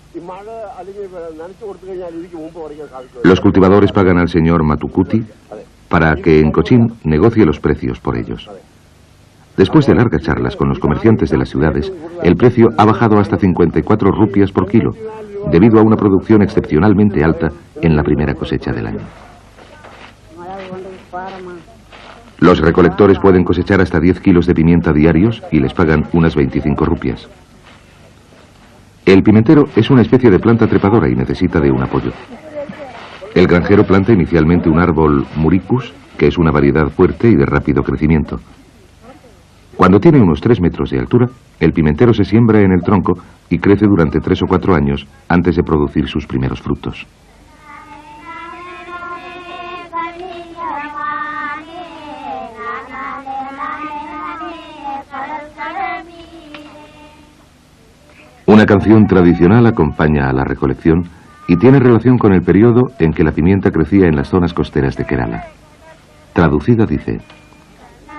Los cultivadores pagan al señor Matukuti para que en Cochin negocie los precios por ellos. Después de largas charlas con los comerciantes de las ciudades, el precio ha bajado hasta 54 rupias por kilo, debido a una producción excepcionalmente alta en la primera cosecha del año. Los recolectores pueden cosechar hasta 10 kilos de pimienta diarios y les pagan unas 25 rupias. El pimentero es una especie de planta trepadora y necesita de un apoyo. El granjero planta inicialmente un árbol muricus, que es una variedad fuerte y de rápido crecimiento. Cuando tiene unos 3 metros de altura, el pimentero se siembra en el tronco y crece durante 3 o 4 años antes de producir sus primeros frutos. Una canción tradicional acompaña a la recolección y tiene relación con el periodo en que la pimienta crecía en las zonas costeras de Kerala. Traducida dice: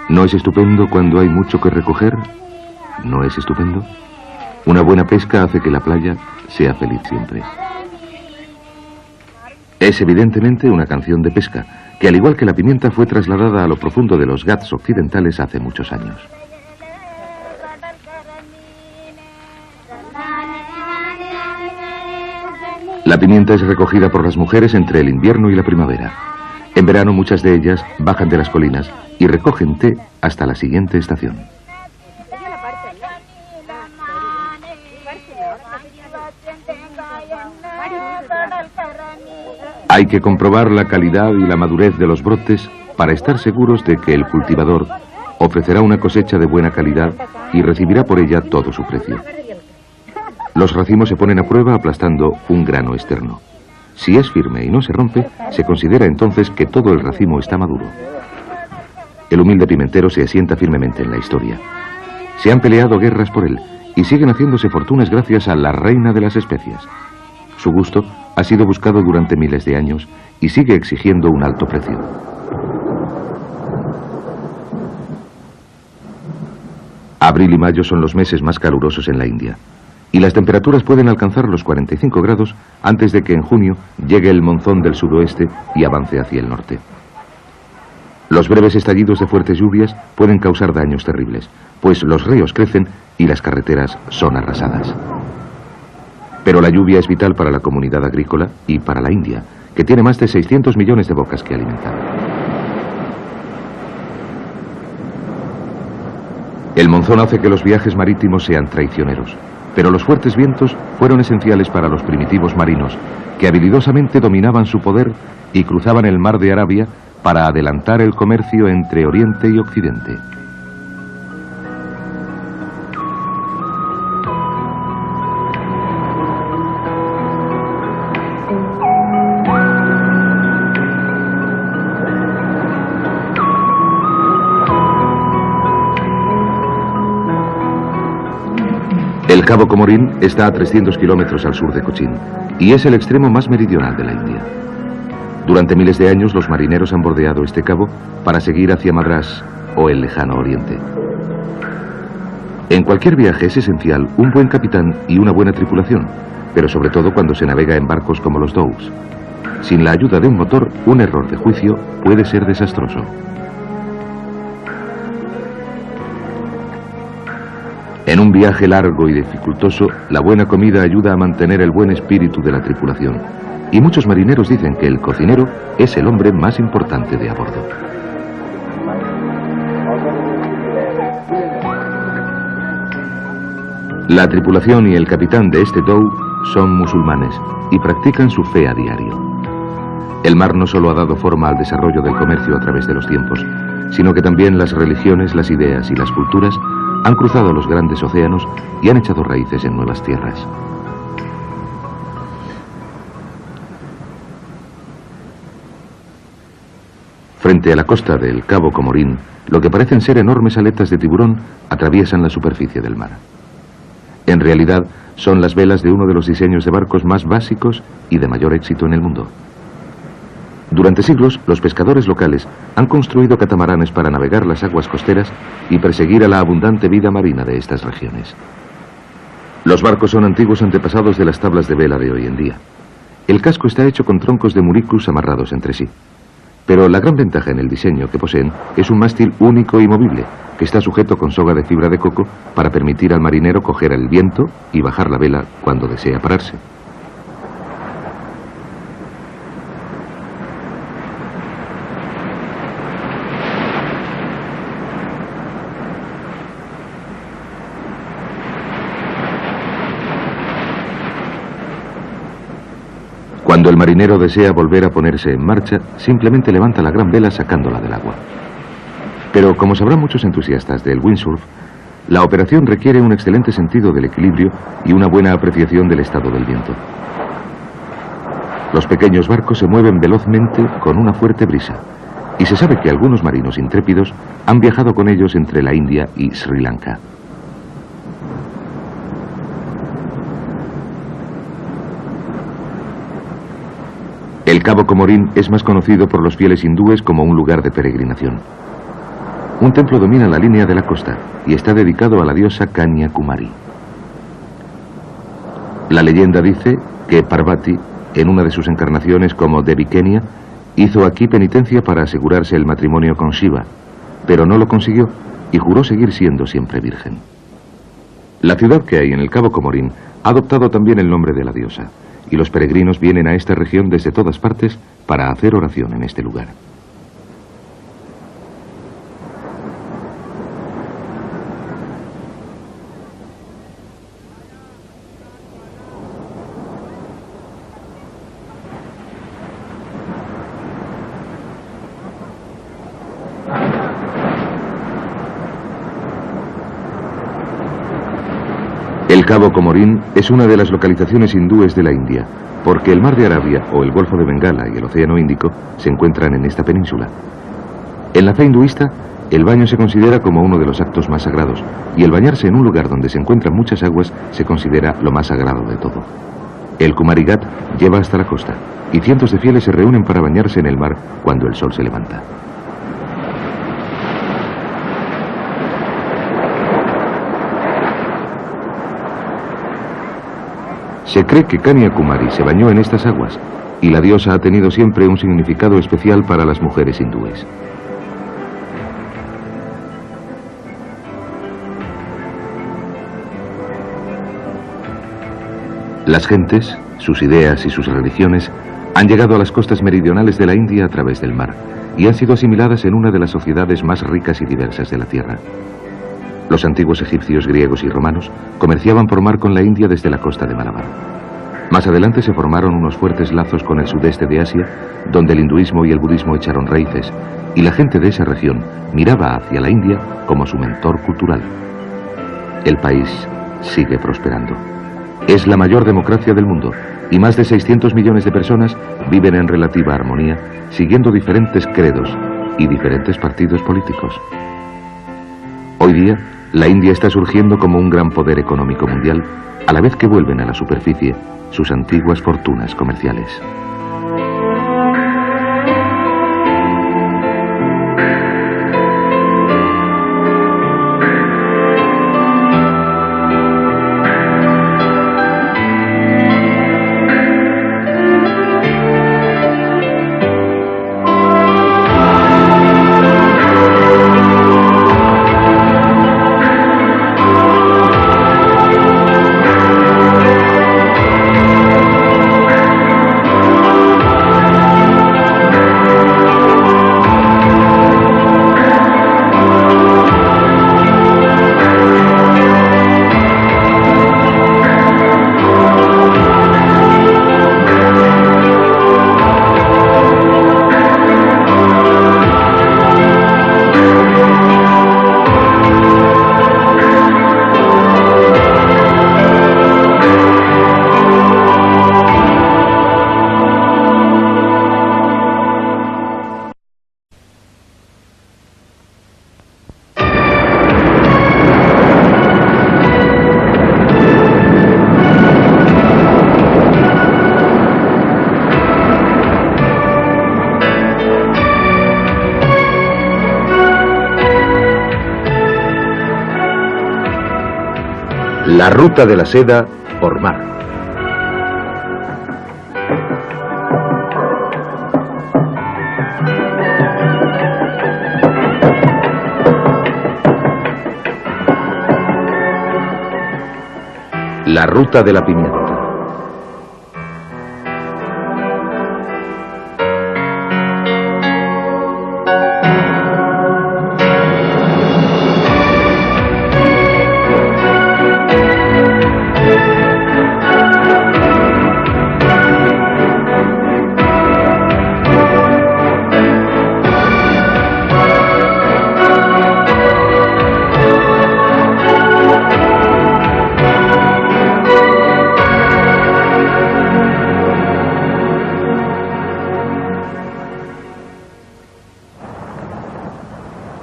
¿no es estupendo cuando hay mucho que recoger? ¿No es estupendo? Una buena pesca hace que la playa sea feliz siempre. Es evidentemente una canción de pesca, que al igual que la pimienta fue trasladada a lo profundo de los Ghats occidentales hace muchos años. La pimienta es recogida por las mujeres entre el invierno y la primavera. En verano muchas de ellas bajan de las colinas y recogen té hasta la siguiente estación. Hay que comprobar la calidad y la madurez de los brotes para estar seguros de que el cultivador ofrecerá una cosecha de buena calidad y recibirá por ella todo su precio. Los racimos se ponen a prueba aplastando un grano externo. Si es firme y no se rompe, se considera entonces que todo el racimo está maduro. El humilde pimentero se asienta firmemente en la historia. Se han peleado guerras por él y siguen haciéndose fortunas gracias a la reina de las especias. Su gusto ha sido buscado durante miles de años y sigue exigiendo un alto precio. Abril y mayo son los meses más calurosos en la India, y las temperaturas pueden alcanzar los 45 grados antes de que en junio llegue el monzón del suroeste y avance hacia el norte. Los breves estallidos de fuertes lluvias pueden causar daños terribles, pues los ríos crecen y las carreteras son arrasadas. Pero la lluvia es vital para la comunidad agrícola y para la India, que tiene más de 600 millones de bocas que alimentar. El monzón hace que los viajes marítimos sean traicioneros, pero los fuertes vientos fueron esenciales para los primitivos marinos, que habilidosamente dominaban su poder y cruzaban el mar de Arabia para adelantar el comercio entre Oriente y Occidente. El Cabo Comorín está a 300 kilómetros al sur de Cochin y es el extremo más meridional de la India. Durante miles de años los marineros han bordeado este cabo para seguir hacia Madrás o el lejano oriente. En cualquier viaje es esencial un buen capitán y una buena tripulación, pero sobre todo cuando se navega en barcos como los dhows. Sin la ayuda de un motor, un error de juicio puede ser desastroso. En un viaje largo y dificultoso, la buena comida ayuda a mantener el buen espíritu de la tripulación. Y muchos marineros dicen que el cocinero es el hombre más importante de a bordo. La tripulación y el capitán de este dhow son musulmanes y practican su fe a diario. El mar no solo ha dado forma al desarrollo del comercio a través de los tiempos, sino que también las religiones, las ideas y las culturas han cruzado los grandes océanos y han echado raíces en nuevas tierras. Frente a la costa del Cabo Comorín, lo que parecen ser enormes aletas de tiburón atraviesan la superficie del mar. En En realidad, son las velas de uno de los diseños de barcos más básicos y de mayor éxito en el mundo. Durante siglos, los pescadores locales han construido catamaranes para navegar las aguas costeras y perseguir a la abundante vida marina de estas regiones. Los barcos son antiguos antepasados de las tablas de vela de hoy en día. El casco está hecho con troncos de muricus amarrados entre sí. Pero la gran ventaja en el diseño que poseen es un mástil único y movible, que está sujeto con soga de fibra de coco para permitir al marinero coger el viento y bajar la vela cuando desea pararse. Cuando el marinero desea volver a ponerse en marcha, simplemente levanta la gran vela sacándola del agua. Pero, como sabrán muchos entusiastas del windsurf, la operación requiere un excelente sentido del equilibrio y una buena apreciación del estado del viento. Los pequeños barcos se mueven velozmente con una fuerte brisa, y se sabe que algunos marinos intrépidos han viajado con ellos entre la India y Sri Lanka. El Cabo Comorín es más conocido por los fieles hindúes como un lugar de peregrinación. Un templo domina la línea de la costa y está dedicado a la diosa Kanya Kumari. La leyenda dice que Parvati, en una de sus encarnaciones como Devi Kenya, hizo aquí penitencia para asegurarse el matrimonio con Shiva, pero no lo consiguió y juró seguir siendo siempre virgen. La ciudad que hay en el Cabo Comorín ha adoptado también el nombre de la diosa, y los peregrinos vienen a esta región desde todas partes para hacer oración en este lugar. El Cabo Comorín es una de las localizaciones hindúes de la India, porque el Mar de Arabia o el Golfo de Bengala y el Océano Índico se encuentran en esta península. En la fe hinduista, el baño se considera como uno de los actos más sagrados, y el bañarse en un lugar donde se encuentran muchas aguas se considera lo más sagrado de todo. El Kumari Ghat lleva hasta la costa, y cientos de fieles se reúnen para bañarse en el mar cuando el sol se levanta. Se cree que Kanya Kumari se bañó en estas aguas, y la diosa ha tenido siempre un significado especial para las mujeres hindúes. Las gentes, sus ideas y sus religiones han llegado a las costas meridionales de la India a través del mar, y han sido asimiladas en una de las sociedades más ricas y diversas de la tierra. Los antiguos egipcios, griegos y romanos comerciaban por mar con la India desde la costa de Malabar. Más adelante se formaron unos fuertes lazos con el sudeste de Asia, donde el hinduismo y el budismo echaron raíces, y la gente de esa región miraba hacia la India como su mentor cultural. El país sigue prosperando. Es la mayor democracia del mundo, y más de 600 millones de personas viven en relativa armonía, siguiendo diferentes credos y diferentes partidos políticos. Hoy día, la India está surgiendo como un gran poder económico mundial, a la vez que vuelven a la superficie sus antiguas fortunas comerciales. La ruta de la seda por mar. La ruta de la pimienta.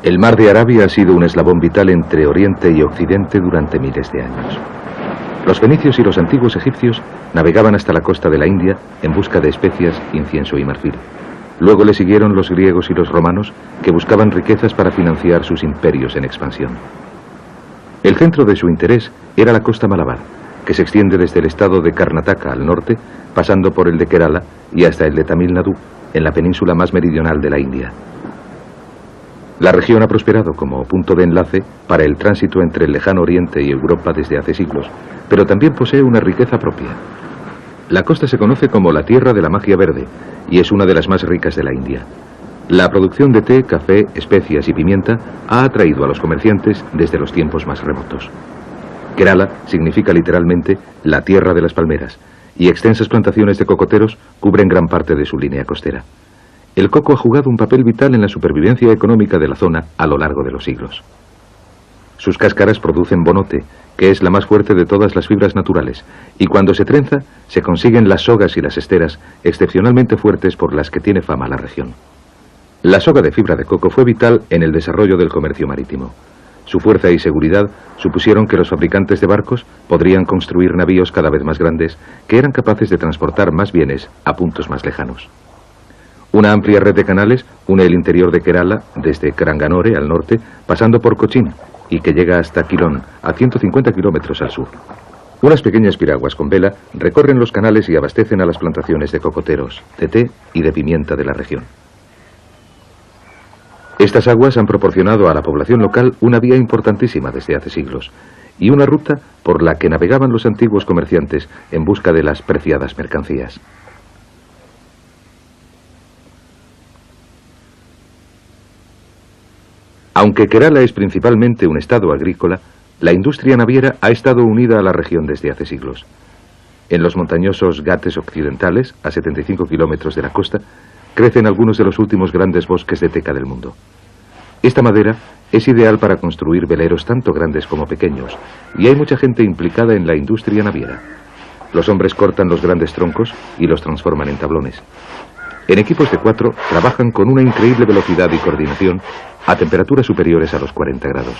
El mar de Arabia ha sido un eslabón vital entre Oriente y Occidente durante miles de años. Los fenicios y los antiguos egipcios navegaban hasta la costa de la India en busca de especias, incienso y marfil. Luego le siguieron los griegos y los romanos, que buscaban riquezas para financiar sus imperios en expansión. El centro de su interés era la costa Malabar, que se extiende desde el estado de Karnataka al norte, pasando por el de Kerala y hasta el de Tamil Nadu, en la península más meridional de la India. La región ha prosperado como punto de enlace para el tránsito entre el lejano Oriente y Europa desde hace siglos, pero también posee una riqueza propia. La costa se conoce como la tierra de la magia verde y es una de las más ricas de la India. La producción de té, café, especias y pimienta ha atraído a los comerciantes desde los tiempos más remotos. Kerala significa literalmente la tierra de las palmeras y extensas plantaciones de cocoteros cubren gran parte de su línea costera. El coco ha jugado un papel vital en la supervivencia económica de la zona a lo largo de los siglos. Sus cáscaras producen bonote, que es la más fuerte de todas las fibras naturales, y cuando se trenza, se consiguen las sogas y las esteras excepcionalmente fuertes por las que tiene fama la región. La soga de fibra de coco fue vital en el desarrollo del comercio marítimo. Su fuerza y seguridad supusieron que los fabricantes de barcos podrían construir navíos cada vez más grandes que eran capaces de transportar más bienes a puntos más lejanos. Una amplia red de canales une el interior de Kerala desde Karanganore al norte, pasando por Cochin, y que llega hasta Quilón, a 150 kilómetros al sur. Unas pequeñas piraguas con vela recorren los canales y abastecen a las plantaciones de cocoteros, de té y de pimienta de la región. Estas aguas han proporcionado a la población local una vía importantísima desde hace siglos, y una ruta por la que navegaban los antiguos comerciantes en busca de las preciadas mercancías. Aunque Kerala es principalmente un estado agrícola, la industria naviera ha estado unida a la región desde hace siglos. En los montañosos Ghates occidentales, a 75 kilómetros de la costa, crecen algunos de los últimos grandes bosques de teca del mundo. Esta madera es ideal para construir veleros tanto grandes como pequeños, y hay mucha gente implicada en la industria naviera. Los hombres cortan los grandes troncos y los transforman en tablones. En equipos de 4 trabajan con una increíble velocidad y coordinación a temperaturas superiores a los 40 grados.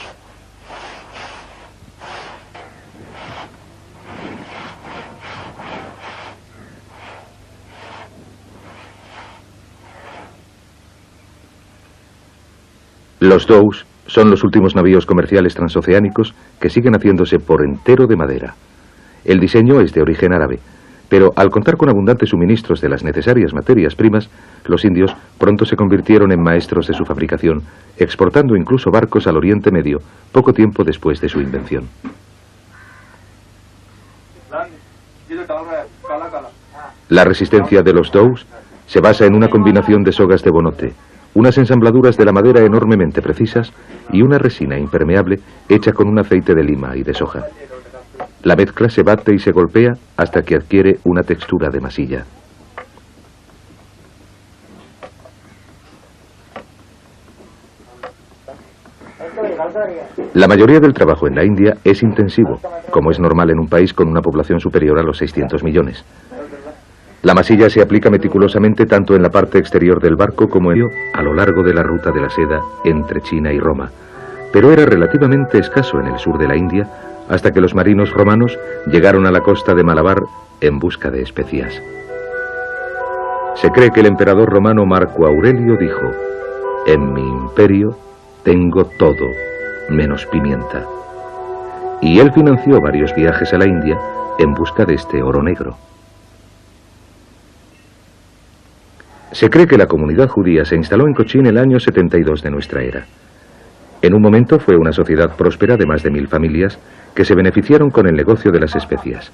Los dhows son los últimos navíos comerciales transoceánicos que siguen haciéndose por entero de madera. El diseño es de origen árabe, pero al contar con abundantes suministros de las necesarias materias primas, los indios pronto se convirtieron en maestros de su fabricación, exportando incluso barcos al Oriente Medio poco tiempo después de su invención. La resistencia de los dhows se basa en una combinación de sogas de bonote, unas ensambladuras de la madera enormemente precisas y una resina impermeable hecha con un aceite de lima y de soja. La mezcla se bate y se golpea hasta que adquiere una textura de masilla. La mayoría del trabajo en la India es intensivo, como es normal en un país con una población superior a los 600 millones. La masilla se aplica meticulosamente tanto en la parte exterior del barco como a lo largo de la ruta de la seda entre China y Roma, pero era relativamente escaso en el sur de la India hasta que los marinos romanos llegaron a la costa de Malabar en busca de especias. Se cree que el emperador romano Marco Aurelio dijo: «En mi imperio tengo todo, menos pimienta». y él financió varios viajes a la India en busca de este oro negro. Se cree que la comunidad judía se instaló en Cochín el año 72 de nuestra era. En un momento fue una sociedad próspera de más de 1000 familias que se beneficiaron con el negocio de las especias.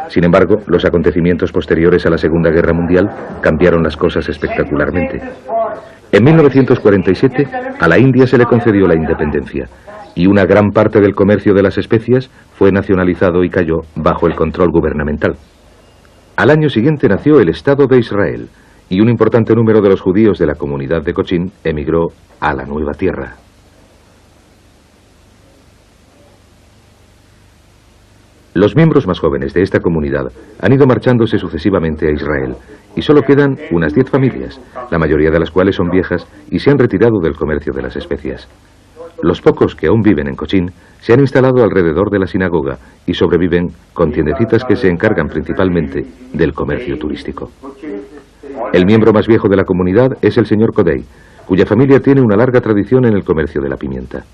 Sin embargo, los acontecimientos posteriores a la Segunda Guerra Mundial cambiaron las cosas espectacularmente. En 1947, a la India se le concedió la independencia y una gran parte del comercio de las especias fue nacionalizado y cayó bajo el control gubernamental. Al año siguiente nació el Estado de Israel y un importante número de los judíos de la comunidad de Cochín emigró a la nueva tierra. Los miembros más jóvenes de esta comunidad han ido marchándose sucesivamente a Israel y solo quedan unas 10 familias, la mayoría de las cuales son viejas y se han retirado del comercio de las especias. Los pocos que aún viven en Cochín se han instalado alrededor de la sinagoga y sobreviven con tiendecitas que se encargan principalmente del comercio turístico. El miembro más viejo de la comunidad es el señor Kodei, cuya familia tiene una larga tradición en el comercio de la pimienta.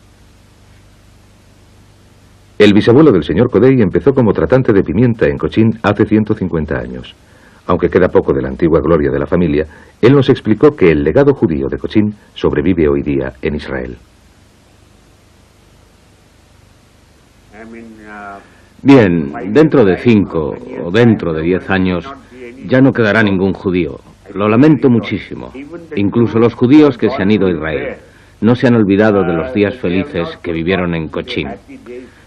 El bisabuelo del señor Kodei empezó como tratante de pimienta en Cochín hace 150 años. Aunque queda poco de la antigua gloria de la familia, él nos explicó que el legado judío de Cochín sobrevive hoy día en Israel. Bien, dentro de 5 o dentro de 10 años ya no quedará ningún judío. Lo lamento muchísimo. Incluso los judíos que se han ido a Israel no se han olvidado de los días felices que vivieron en Cochín.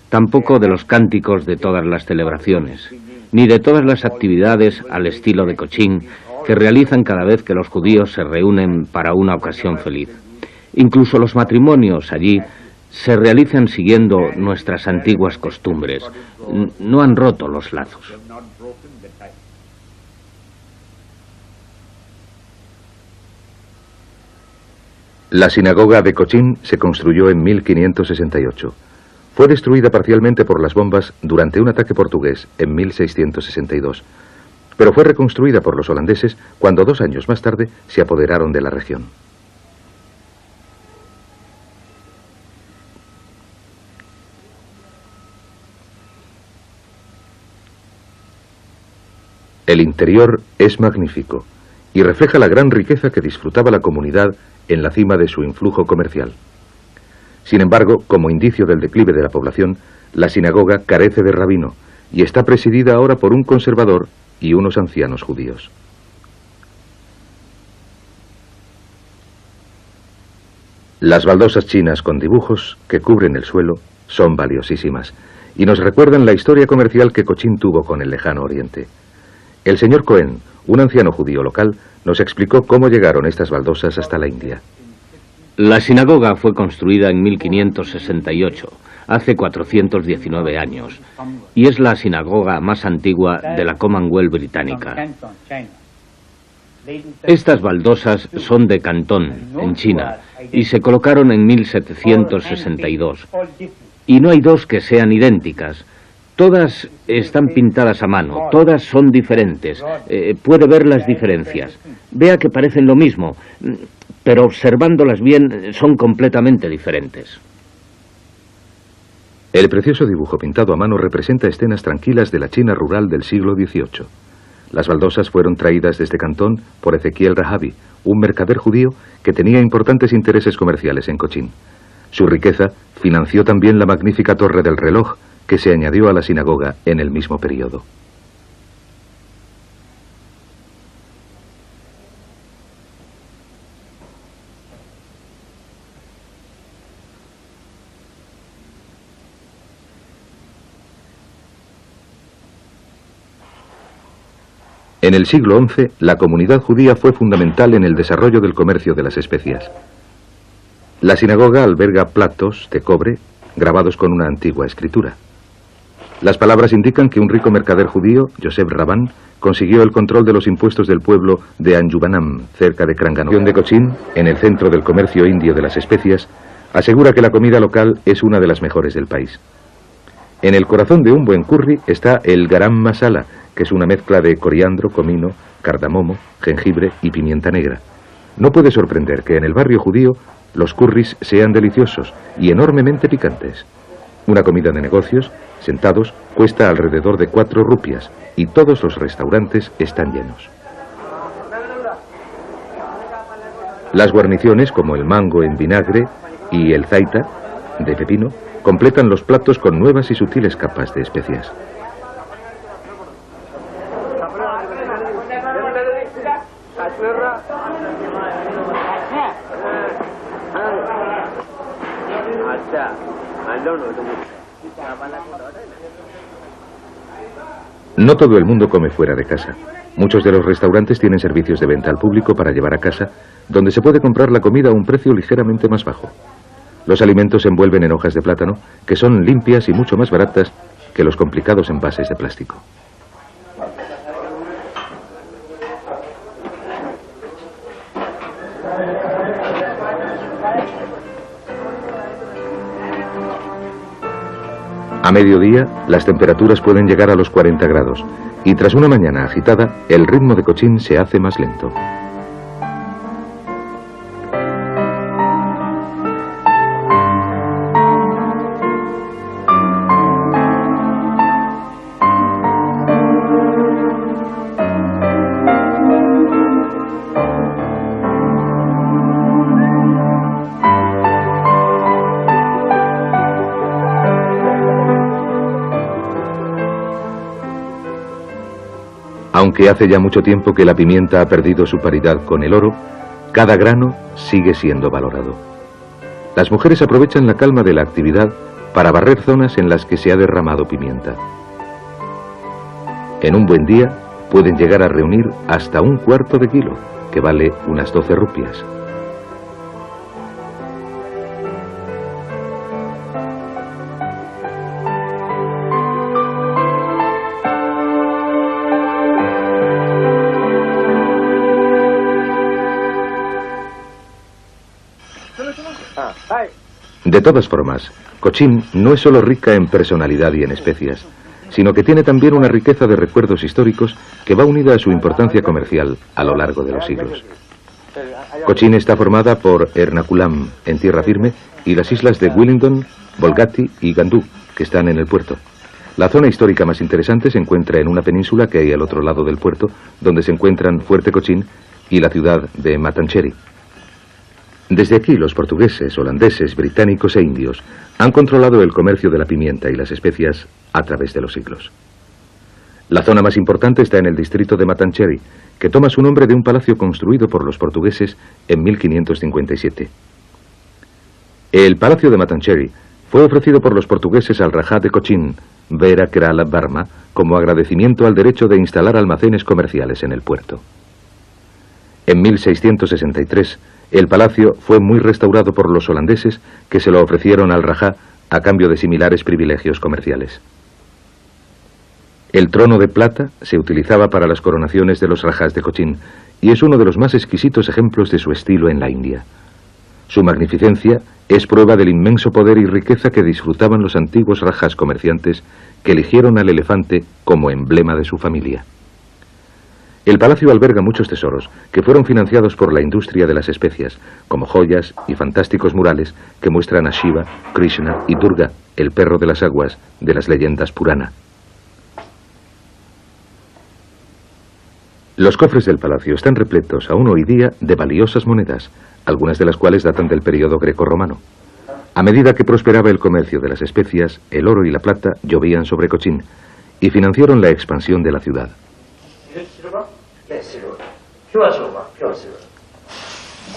Tampoco de los cánticos de todas las celebraciones, ni de todas las actividades al estilo de Cochín que realizan cada vez que los judíos se reúnen para una ocasión feliz. Incluso los matrimonios allí se realizan siguiendo nuestras antiguas costumbres. No han roto los lazos. La sinagoga de Cochín se construyó en 1568. Fue destruida parcialmente por las bombas durante un ataque portugués en 1662, pero fue reconstruida por los holandeses cuando 2 años más tarde se apoderaron de la región. El interior es magnífico y refleja la gran riqueza que disfrutaba la comunidad en la cima de su influjo comercial. Sin embargo, como indicio del declive de la población, la sinagoga carece de rabino y está presidida ahora por un conservador y unos ancianos judíos. Las baldosas chinas con dibujos que cubren el suelo son valiosísimas y nos recuerdan la historia comercial que Cochín tuvo con el lejano oriente. El señor Cohen, un anciano judío local, nos explicó cómo llegaron estas baldosas hasta la India. La sinagoga fue construida en 1568, hace 419 años, y es la sinagoga más antigua de la Commonwealth británica. Estas baldosas son de Cantón, en China, y se colocaron en 1762. Y no hay dos que sean idénticas. Todas están pintadas a mano, todas son diferentes. Puede ver las diferencias. Vea que parecen lo mismo, pero observándolas bien son completamente diferentes. El precioso dibujo pintado a mano representa escenas tranquilas de la China rural del siglo XVIII. Las baldosas fueron traídas desde Cantón por Ezequiel Rahabi, un mercader judío que tenía importantes intereses comerciales en Cochín. Su riqueza financió también la magnífica torre del reloj, que se añadió a la sinagoga en el mismo periodo. En el siglo XI, la comunidad judía fue fundamental en el desarrollo del comercio de las especias. La sinagoga alberga platos de cobre grabados con una antigua escritura. Las palabras indican que un rico mercader judío, Yosef Rabán, consiguió el control de los impuestos del pueblo de Anjubanam, cerca de Kranganov. De Cochín, en el centro del comercio indio de las especias, asegura que la comida local es una de las mejores del país. En el corazón de un buen curry está el garam masala, que es una mezcla de coriandro, comino, cardamomo, jengibre y pimienta negra. No puede sorprender que en el barrio judío los curris sean deliciosos y enormemente picantes. Una comida de negocios, sentados, cuesta alrededor de 4 rupias y todos los restaurantes están llenos. Las guarniciones, como el mango en vinagre y el zaita, de pepino, completan los platos con nuevas y sutiles capas de especias. No todo el mundo come fuera de casa. Muchos de los restaurantes tienen servicios de venta al público para llevar a casa, donde se puede comprar la comida a un precio ligeramente más bajo. Los alimentos se envuelven en hojas de plátano, que son limpias y mucho más baratas que los complicados envases de plástico. A mediodía, las temperaturas pueden llegar a los 40 grados y tras una mañana agitada, el ritmo de Cochin se hace más lento. Aunque hace ya mucho tiempo que la pimienta ha perdido su paridad con el oro, cada grano sigue siendo valorado. Las mujeres aprovechan la calma de la actividad para barrer zonas en las que se ha derramado pimienta. En un buen día pueden llegar a reunir hasta 1/4 kilo, que vale unas 12 rupias. De todas formas, Cochin no es solo rica en personalidad y en especias, sino que tiene también una riqueza de recuerdos históricos que va unida a su importancia comercial a lo largo de los siglos. Cochin está formada por Ernakulam, en tierra firme, y las islas de Wellington, Bolgati y Gandú, que están en el puerto. La zona histórica más interesante se encuentra en una península que hay al otro lado del puerto, donde se encuentran Fuerte Cochin y la ciudad de Matancheri. Desde aquí los portugueses, holandeses, británicos e indios han controlado el comercio de la pimienta y las especias a través de los siglos. La zona más importante está en el distrito de Matancheri, que toma su nombre de un palacio construido por los portugueses en 1557. El palacio de Matancheri fue ofrecido por los portugueses al Rajá de Cochin, Vera Kerala Varma, como agradecimiento al derecho de instalar almacenes comerciales en el puerto. En 1663, el palacio fue muy restaurado por los holandeses que se lo ofrecieron al Rajá a cambio de similares privilegios comerciales. El trono de plata se utilizaba para las coronaciones de los Rajás de Cochin y es uno de los más exquisitos ejemplos de su estilo en la India. Su magnificencia es prueba del inmenso poder y riqueza que disfrutaban los antiguos Rajás comerciantes que eligieron al elefante como emblema de su familia. El palacio alberga muchos tesoros que fueron financiados por la industria de las especias, como joyas y fantásticos murales que muestran a Shiva, Krishna y Durga, el perro de las aguas de las leyendas Purana. Los cofres del palacio están repletos aún hoy día de valiosas monedas, algunas de las cuales datan del periodo grecorromano. A medida que prosperaba el comercio de las especias, el oro y la plata llovían sobre Cochin y financiaron la expansión de la ciudad.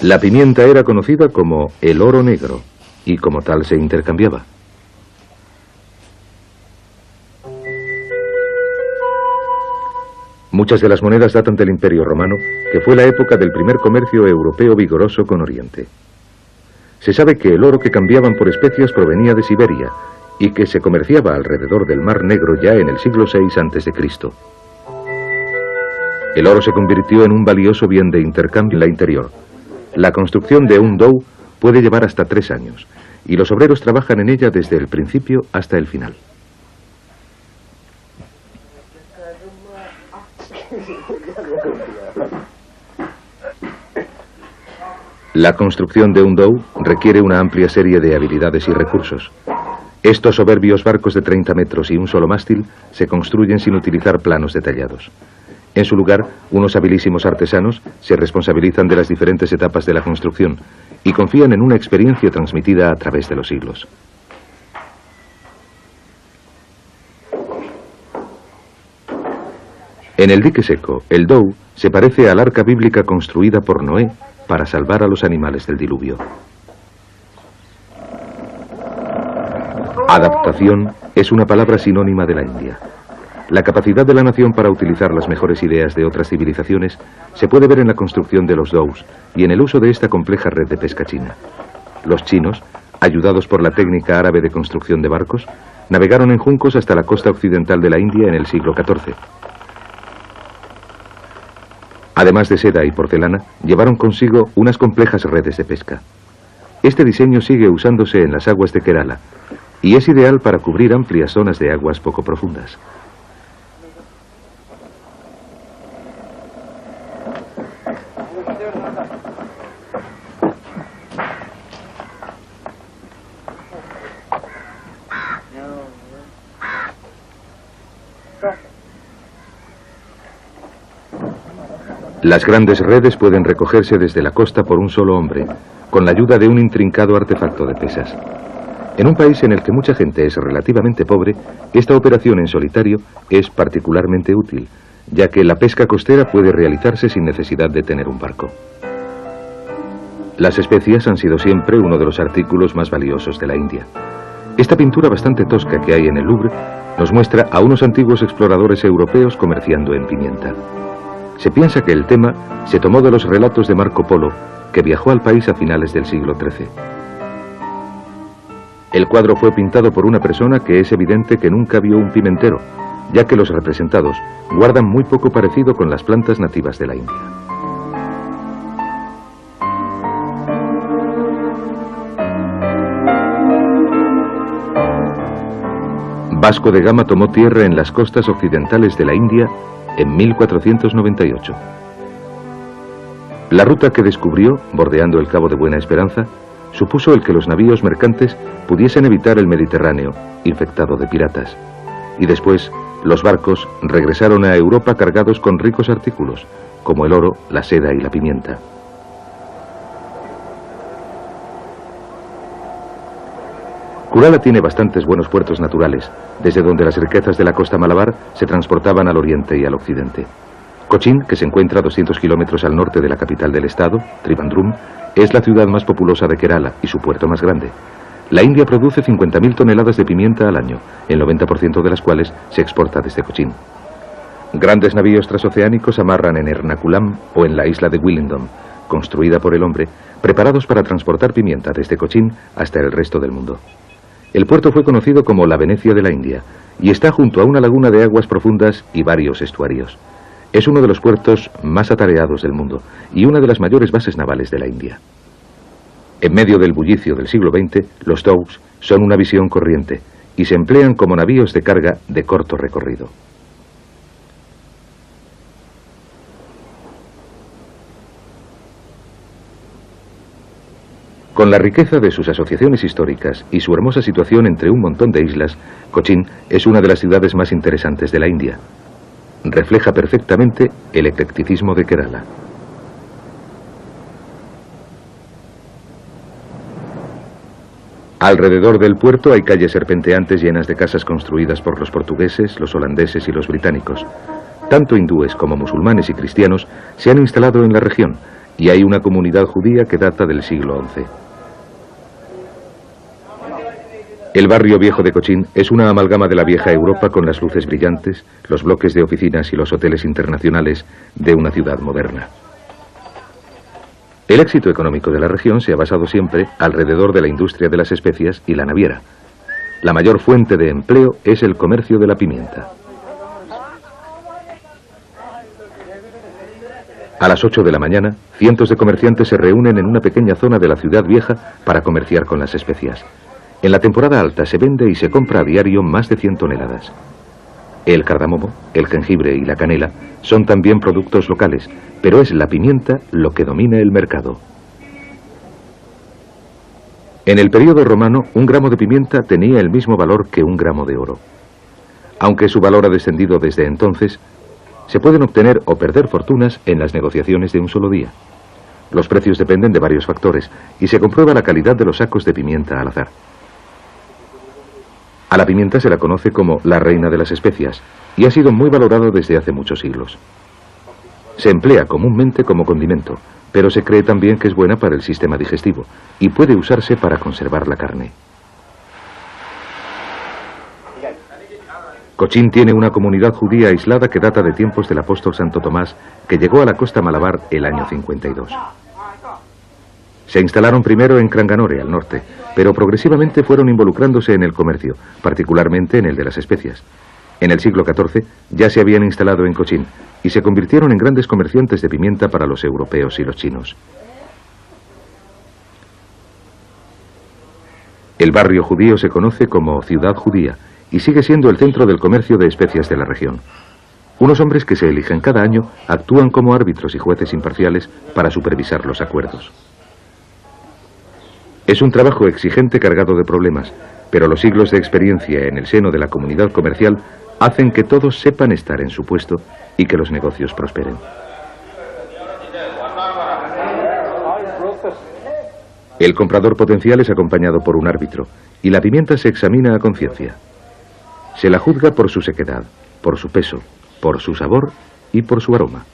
La pimienta era conocida como el oro negro y como tal se intercambiaba. Muchas de las monedas datan del Imperio Romano, que fue la época del primer comercio europeo vigoroso con Oriente. Se sabe que el oro que cambiaban por especias provenía de Siberia y que se comerciaba alrededor del Mar Negro ya en el siglo VI a.C. El oro se convirtió en un valioso bien de intercambio en la interior. La construcción de un dhow puede llevar hasta 3 años, y los obreros trabajan en ella desde el principio hasta el final. La construcción de un dhow requiere una amplia serie de habilidades y recursos. Estos soberbios barcos de 30 metros y un solo mástil se construyen sin utilizar planos detallados. En su lugar, unos habilísimos artesanos se responsabilizan de las diferentes etapas de la construcción y confían en una experiencia transmitida a través de los siglos. En el dique seco, el dhow se parece al arca bíblica construida por Noé para salvar a los animales del diluvio. Adaptación es una palabra sinónima de la India. La capacidad de la nación para utilizar las mejores ideas de otras civilizaciones se puede ver en la construcción de los dhows y en el uso de esta compleja red de pesca china. Los chinos, ayudados por la técnica árabe de construcción de barcos, navegaron en juncos hasta la costa occidental de la India en el siglo XIV. Además de seda y porcelana, llevaron consigo unas complejas redes de pesca. Este diseño sigue usándose en las aguas de Kerala y es ideal para cubrir amplias zonas de aguas poco profundas. Las grandes redes pueden recogerse desde la costa por un solo hombre, con la ayuda de un intrincado artefacto de pesas. En un país en el que mucha gente es relativamente pobre, esta operación en solitario es particularmente útil, ya que la pesca costera puede realizarse sin necesidad de tener un barco. Las especias han sido siempre uno de los artículos más valiosos de la India. Esta pintura bastante tosca que hay en el Louvre nos muestra a unos antiguos exploradores europeos comerciando en pimienta. Se piensa que el tema se tomó de los relatos de Marco Polo, que viajó al país a finales del siglo XIII. El cuadro fue pintado por una persona que es evidente que nunca vio un pimentero, ya que los representados guardan muy poco parecido con las plantas nativas de la India. Vasco de Gama tomó tierra en las costas occidentales de la India en 1498. La ruta que descubrió, bordeando el Cabo de Buena Esperanza, supuso el que los navíos mercantes pudiesen evitar el Mediterráneo, infectado de piratas. Y después, los barcos regresaron a Europa cargados con ricos artículos, como el oro, la seda y la pimienta. Kerala tiene bastantes buenos puertos naturales, desde donde las riquezas de la costa malabar se transportaban al oriente y al occidente. Cochin, que se encuentra a 200 kilómetros al norte de la capital del estado, Trivandrum, es la ciudad más populosa de Kerala y su puerto más grande. La India produce 50.000 toneladas de pimienta al año, el 90% de las cuales se exporta desde Cochin. Grandes navíos transoceánicos amarran en Ernakulam o en la isla de Willingdon, construida por el hombre, preparados para transportar pimienta desde Cochin hasta el resto del mundo. El puerto fue conocido como la Venecia de la India y está junto a una laguna de aguas profundas y varios estuarios. Es uno de los puertos más atareados del mundo y una de las mayores bases navales de la India. En medio del bullicio del siglo XX, los dhows son una visión corriente y se emplean como navíos de carga de corto recorrido. Con la riqueza de sus asociaciones históricas y su hermosa situación entre un montón de islas, Cochin es una de las ciudades más interesantes de la India. Refleja perfectamente el eclecticismo de Kerala. Alrededor del puerto hay calles serpenteantes llenas de casas construidas por los portugueses, los holandeses y los británicos. Tanto hindúes como musulmanes y cristianos se han instalado en la región y hay una comunidad judía que data del siglo XI. El barrio viejo de Cochin es una amalgama de la vieja Europa con las luces brillantes, los bloques de oficinas y los hoteles internacionales de una ciudad moderna. El éxito económico de la región se ha basado siempre alrededor de la industria de las especias y la naviera. La mayor fuente de empleo es el comercio de la pimienta. A las 8 de la mañana, cientos de comerciantes se reúnen en una pequeña zona de la ciudad vieja para comerciar con las especias. En la temporada alta se vende y se compra a diario más de 100 toneladas. El cardamomo, el jengibre y la canela son también productos locales, pero es la pimienta lo que domina el mercado. En el periodo romano, un gramo de pimienta tenía el mismo valor que un gramo de oro. Aunque su valor ha descendido desde entonces, se pueden obtener o perder fortunas en las negociaciones de un solo día. Los precios dependen de varios factores y se comprueba la calidad de los sacos de pimienta al azar. A la pimienta se la conoce como la reina de las especias y ha sido muy valorado desde hace muchos siglos. Se emplea comúnmente como condimento, pero se cree también que es buena para el sistema digestivo y puede usarse para conservar la carne. Cochín tiene una comunidad judía aislada que data de tiempos del apóstol Santo Tomás, que llegó a la costa malabar el año 52. Se instalaron primero en Cranganore, al norte, pero progresivamente fueron involucrándose en el comercio, particularmente en el de las especias. En el siglo XIV ya se habían instalado en Cochín y se convirtieron en grandes comerciantes de pimienta para los europeos y los chinos. El barrio judío se conoce como Ciudad Judía y sigue siendo el centro del comercio de especias de la región. Unos hombres que se eligen cada año actúan como árbitros y jueces imparciales para supervisar los acuerdos. Es un trabajo exigente cargado de problemas, pero los siglos de experiencia en el seno de la comunidad comercial hacen que todos sepan estar en su puesto y que los negocios prosperen. El comprador potencial es acompañado por un árbitro y la pimienta se examina a conciencia. Se la juzga por su sequedad, por su peso, por su sabor y por su aroma.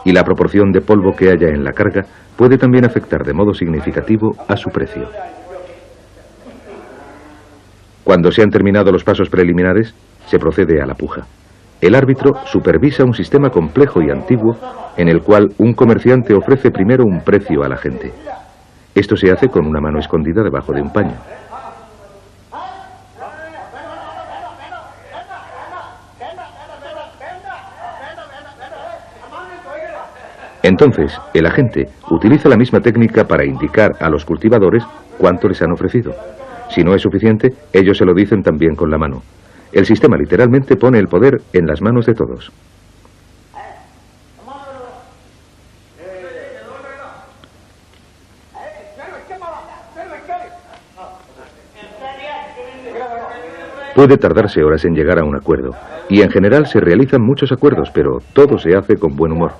Y la proporción de polvo que haya en la carga puede también afectar de modo significativo a su precio. Cuando se han terminado los pasos preliminares, se procede a la puja. El árbitro supervisa un sistema complejo y antiguo en el cual un comerciante ofrece primero un precio a la gente. Esto se hace con una mano escondida debajo de un paño. Entonces, el agente utiliza la misma técnica para indicar a los cultivadores cuánto les han ofrecido. Si no es suficiente, ellos se lo dicen también con la mano. El sistema literalmente pone el poder en las manos de todos. Puede tardarse horas en llegar a un acuerdo, y en general se realizan muchos acuerdos, pero todo se hace con buen humor.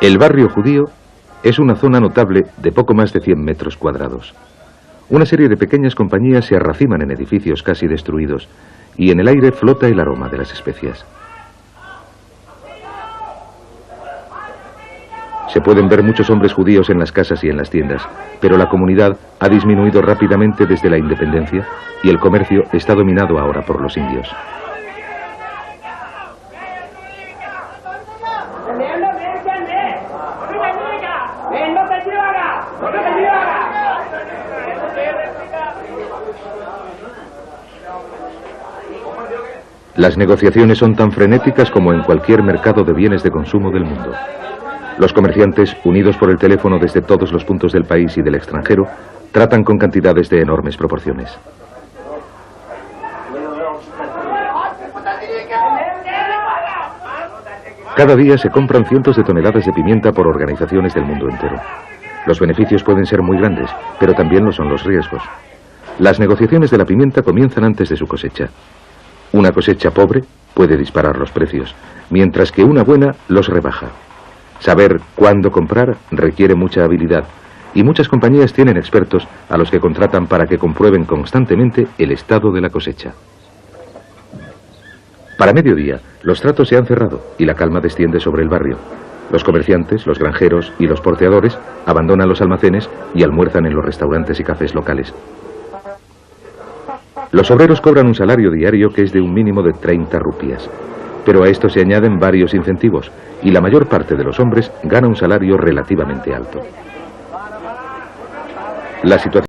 El barrio judío es una zona notable de poco más de 100 metros cuadrados. Una serie de pequeñas compañías se arraciman en edificios casi destruidos y en el aire flota el aroma de las especias. Se pueden ver muchos hombres judíos en las casas y en las tiendas, pero la comunidad ha disminuido rápidamente desde la independencia y el comercio está dominado ahora por los indios. Las negociaciones son tan frenéticas como en cualquier mercado de bienes de consumo del mundo. Los comerciantes, unidos por el teléfono desde todos los puntos del país y del extranjero, tratan con cantidades de enormes proporciones. Cada día se compran cientos de toneladas de pimienta por organizaciones del mundo entero. Los beneficios pueden ser muy grandes, pero también lo son los riesgos. Las negociaciones de la pimienta comienzan antes de su cosecha. Una cosecha pobre puede disparar los precios, mientras que una buena los rebaja. Saber cuándo comprar requiere mucha habilidad, y muchas compañías tienen expertos a los que contratan para que comprueben constantemente el estado de la cosecha. Para mediodía, los tratos se han cerrado y la calma desciende sobre el barrio. Los comerciantes, los granjeros y los porteadores abandonan los almacenes y almuerzan en los restaurantes y cafés locales. Los obreros cobran un salario diario que es de un mínimo de 30 rupias. Pero a esto se añaden varios incentivos y la mayor parte de los hombres gana un salario relativamente alto. La situación